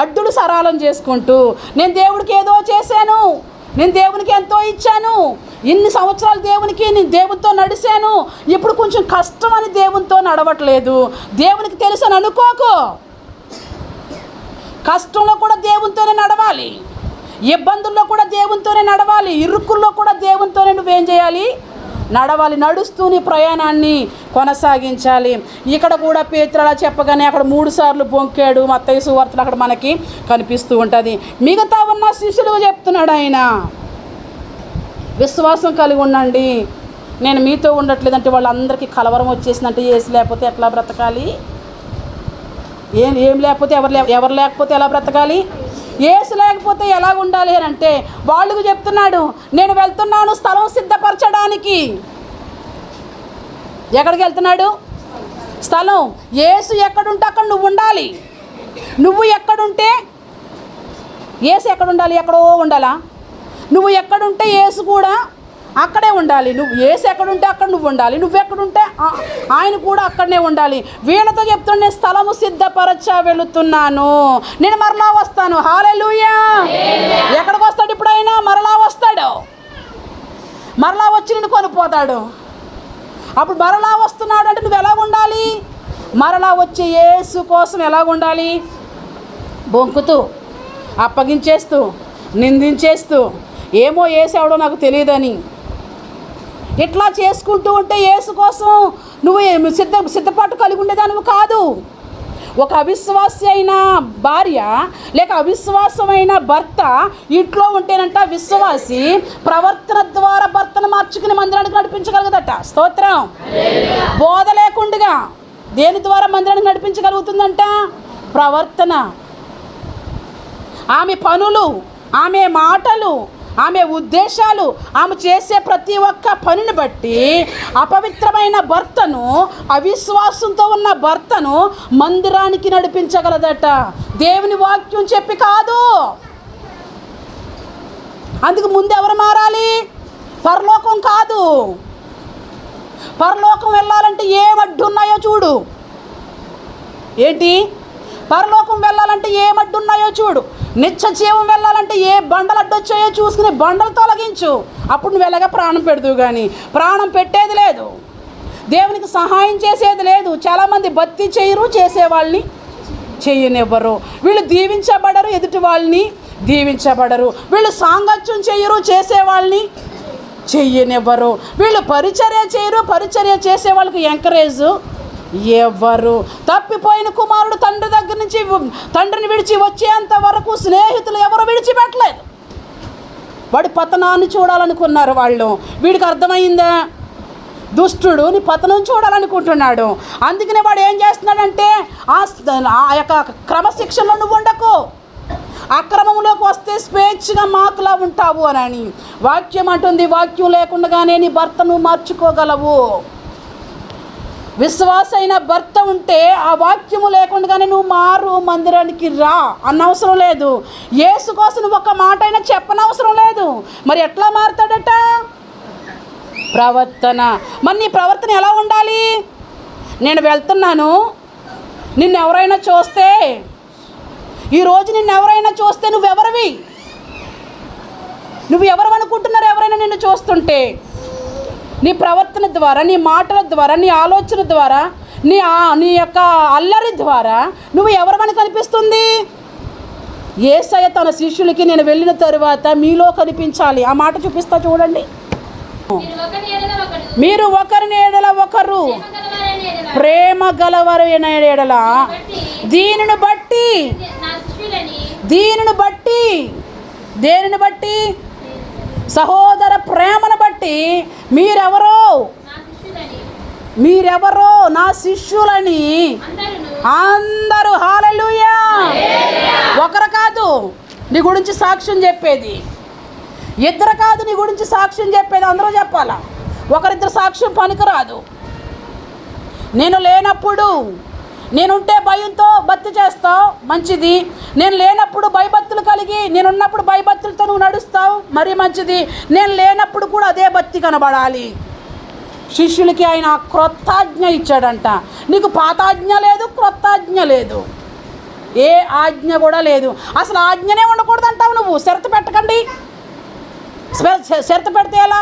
అడ్డులు సరళం చేసుకుంటూ, నేను దేవుడికి ఏదో చేశాను, నేను దేవునికి ఎంతో ఇచ్చాను, ఇన్ని సంవత్సరాలు నేను దేవునితో నడిచాను, ఇప్పుడు కొంచెం కష్టం అని దేవునితో నడవట్లేదు. దేవునికి తెలుసు అని అనుకోకు. కష్టంలో కూడా దేవునితోనే నడవాలి, ఇబ్బందుల్లో కూడా దేవునితోనే నడవాలి, ఇరుకుల్లో కూడా దేవునితోనే నువ్వేం చేయాలి? నడవాలి. నడుస్తూ నీ ప్రయాణాన్ని కొనసాగించాలి. ఇక్కడ కూడా పేతురు అలా చెప్పగానే అక్కడ 3 సార్లు బొంకాడు. మత్తయి సువార్తలో అక్కడ మనకి కనిపిస్తూ ఉంటుంది. మిగతా ఉన్న శిష్యులు చెప్తున్నాడు ఆయన, విశ్వాసం కలిగి ఉండండి. నేను మీతో ఉండట్లేదంటే వాళ్ళందరికీ కలవరం వచ్చేసిందంటే యేసు లేకపోతే ఎట్లా బ్రతకాలి? ఏం లేకపోతే ఎవరు లేకపోతే ఎలా బ్రతకాలి? యేసు లేకపోతే ఎలా ఉండాలి అని అంటే వాళ్ళకు చెప్తున్నాడు, నేను వెళ్తున్నాను స్థలం సిద్ధపరచడానికి. ఎక్కడికి వెళ్తున్నాడు? స్థలం. యేసు ఎక్కడుంటే అక్కడ నువ్వు ఉండాలి. నువ్వు ఎక్కడుంటే యేసు ఎక్కడ ఉండాలి? ఎక్కడో ఉండాలా? నువ్వు ఎక్కడుంటే యేసు కూడా అక్కడే ఉండాలి. నువ్వు యేసు ఎక్కడుంటే అక్కడ నువ్వు ఉండాలి. నువ్వెక్కడుంటే ఆయన కూడా అక్కడనే ఉండాలి. వీళ్ళతో చెప్తుండే స్థలము సిద్ధపరచ వెళుతున్నాను, నేను మరలా వస్తాను. హల్లెలూయా. ఎక్కడికి వస్తాడు? ఇప్పుడు ఆయన మరలా వస్తాడు. మరలా వచ్చి నిన్ను కొనిపోతాడు. అప్పుడు మరలా వస్తున్నాడు అంటే నువ్వు ఎలా ఉండాలి? మరలా వచ్చే యేసు కోసం ఎలా ఉండాలి? బొంకుతూ, అప్పగించేస్తూ, నిందించేస్తూ, ఏమో యేసు ఎవడో నాకు తెలియదని ఇట్లా చేసుకుంటూ ఉంటే యేసు కోసం నువ్వు సిద్ధపాటు కలిగి ఉండేదానివి కాదు. ఒక అవిశ్వాసి అయిన భార్య లేక అవిశ్వాసమైన భర్త ఇంట్లో ఉంటేనంట విశ్వాసి ప్రవర్తన ద్వారా భర్తను మార్చుకుని మందిరానికి నడిపించగలగదట. స్తోత్రం. బోధ లేకుండా దేని ద్వారా మందిరానికి నడిపించగలుగుతుందంట? ప్రవర్తన. ఆమె పనులు, ఆమె మాటలు, ఆమె ఉద్దేశాలు, ఆమె చేసే ప్రతి ఒక్క పనిని బట్టి అపవిత్రమైన భర్తను, అవిశ్వాసంతో ఉన్న భర్తను మందిరానికి నడిపించగలదట. దేవుని వాక్యం చెప్పి కాదు. అందుకు ముందు ఎవరు మారాలి? పరలోకం కాదు. పరలోకం వెళ్ళాలంటే ఏం అడ్డున్నాయో చూడు. ఏంటి? పరలోకం వెళ్ళాలంటే ఏం అడ్డున్నాయో చూడు. నిత్య జీవం వెళ్ళాలంటే ఏ బండలు అడ్డొచ్చాయో చూసుకుని బండలు తొలగించు. అప్పుడు నువ్వు వెళ్ళగా ప్రాణం పెడతావు. కానీ ప్రాణం పెట్టేది లేదు, దేవునికి సహాయం చేసేది లేదు. చాలామంది భక్తి చేయరు, చేసేవాళ్ళని చెయ్యనివ్వరు. వీళ్ళు దీవించబడరు, ఎదుటి వాళ్ళని దీవించబడరు. వీళ్ళు సాంగత్యం చేయరు, చేసేవాళ్ళని చెయ్యనివ్వరు. వీళ్ళు పరిచర్య చేయరు, పరిచర్య చేసే వాళ్ళకి ఎంకరేజ్ ఎవరు. తప్పిపోయిన కుమారుడు తండ్రి దగ్గర నుంచి తండ్రిని విడిచి వచ్చేంత వరకు స్నేహితులు ఎవరు విడిచిపెట్టలేదు. వాడి పతనాన్ని చూడాలనుకున్నారు వాళ్ళు. వీడికి అర్థమైందా? దుష్టుడు నీ పతనం చూడాలనుకుంటున్నాడు. అందుకనే వాడు ఏం చేస్తున్నాడంటే ఆ యొక్క క్రమశిక్షణలో నువ్వు ఉండకు, అక్రమంలోకి వస్తే స్వేచ్ఛగా మాకులా ఉంటావు అని వాక్యం అంటుంది. వాక్యం లేకుండానే నీ భర్తను మార్చుకోగలవు. విశ్వాసైన భర్త ఉంటే ఆ వాక్యము లేకుండానే నువ్వు మారు, మందిరానికి రా అన్నవసరం లేదు. యేసు కోసం నువ్వు ఒక మాట అయినా చెప్పనవసరం లేదు. మరి ఎట్లా మారుతాడట? ప్రవర్తన. మరి నీ ప్రవర్తన ఎలా ఉండాలి? నేను వెళ్తున్నాను, నిన్ను ఎవరైనా చూస్తే, ఈరోజు నిన్ను ఎవరైనా చూస్తే నువ్వెవరివి? నువ్వు ఎవరు అనుకుంటున్నారు? ఎవరైనా నిన్ను చూస్తుంటే నీ ప్రవర్తన ద్వారా, నీ మాటల ద్వారా, నీ ఆలోచన ద్వారా, నీ యొక్క అల్లరి ద్వారా నువ్వు ఎవరమని కనిపిస్తుంది? యేసయ్య తన శిష్యులకి నేను వెళ్ళిన తరువాత మీలో కనిపించాలి. ఆ మాట చూపిస్తా చూడండి. మీరు ఒకరిని ఎడల ఒకరు ప్రేమ గలవరైన ఎడల దీనిని బట్టి దేనిని బట్టి సహోదర ప్రేమను బట్టి మీరెవరో నా శిష్యులని అందరూ. హల్లెలూయా. ఒకరు కాదు నీ గురించి సాక్ష్యం చెప్పేది, ఇద్దరు కాదు నీ గురించి సాక్ష్యం చెప్పేది, అందరూ చెప్పాలా. ఒకరిద్దరు సాక్ష్యం పనికిరాదు. నేను లేనప్పుడు, నేనుంటే భయంతో భక్తి చేస్తావు, మంచిది. నేను లేనప్పుడు భయభక్తులు కలిగి, నేనున్నప్పుడు భయభక్తులతో నువ్వు నడుస్తావు, మరీ మంచిది. నేను లేనప్పుడు కూడా అదే భక్తి కనబడాలి. శిష్యులకి ఆయన క్రొత్త ఆజ్ఞ ఇచ్చాడంట. నీకు పాత ఆజ్ఞ లేదు, క్రొత్త ఆజ్ఞ లేదు, ఏ ఆజ్ఞ కూడా లేదు. అసలు ఆజ్ఞనే ఉండకూడదు అంటావు నువ్వు. షరతు పెట్టకండి. షరతు పెడితే ఎలా?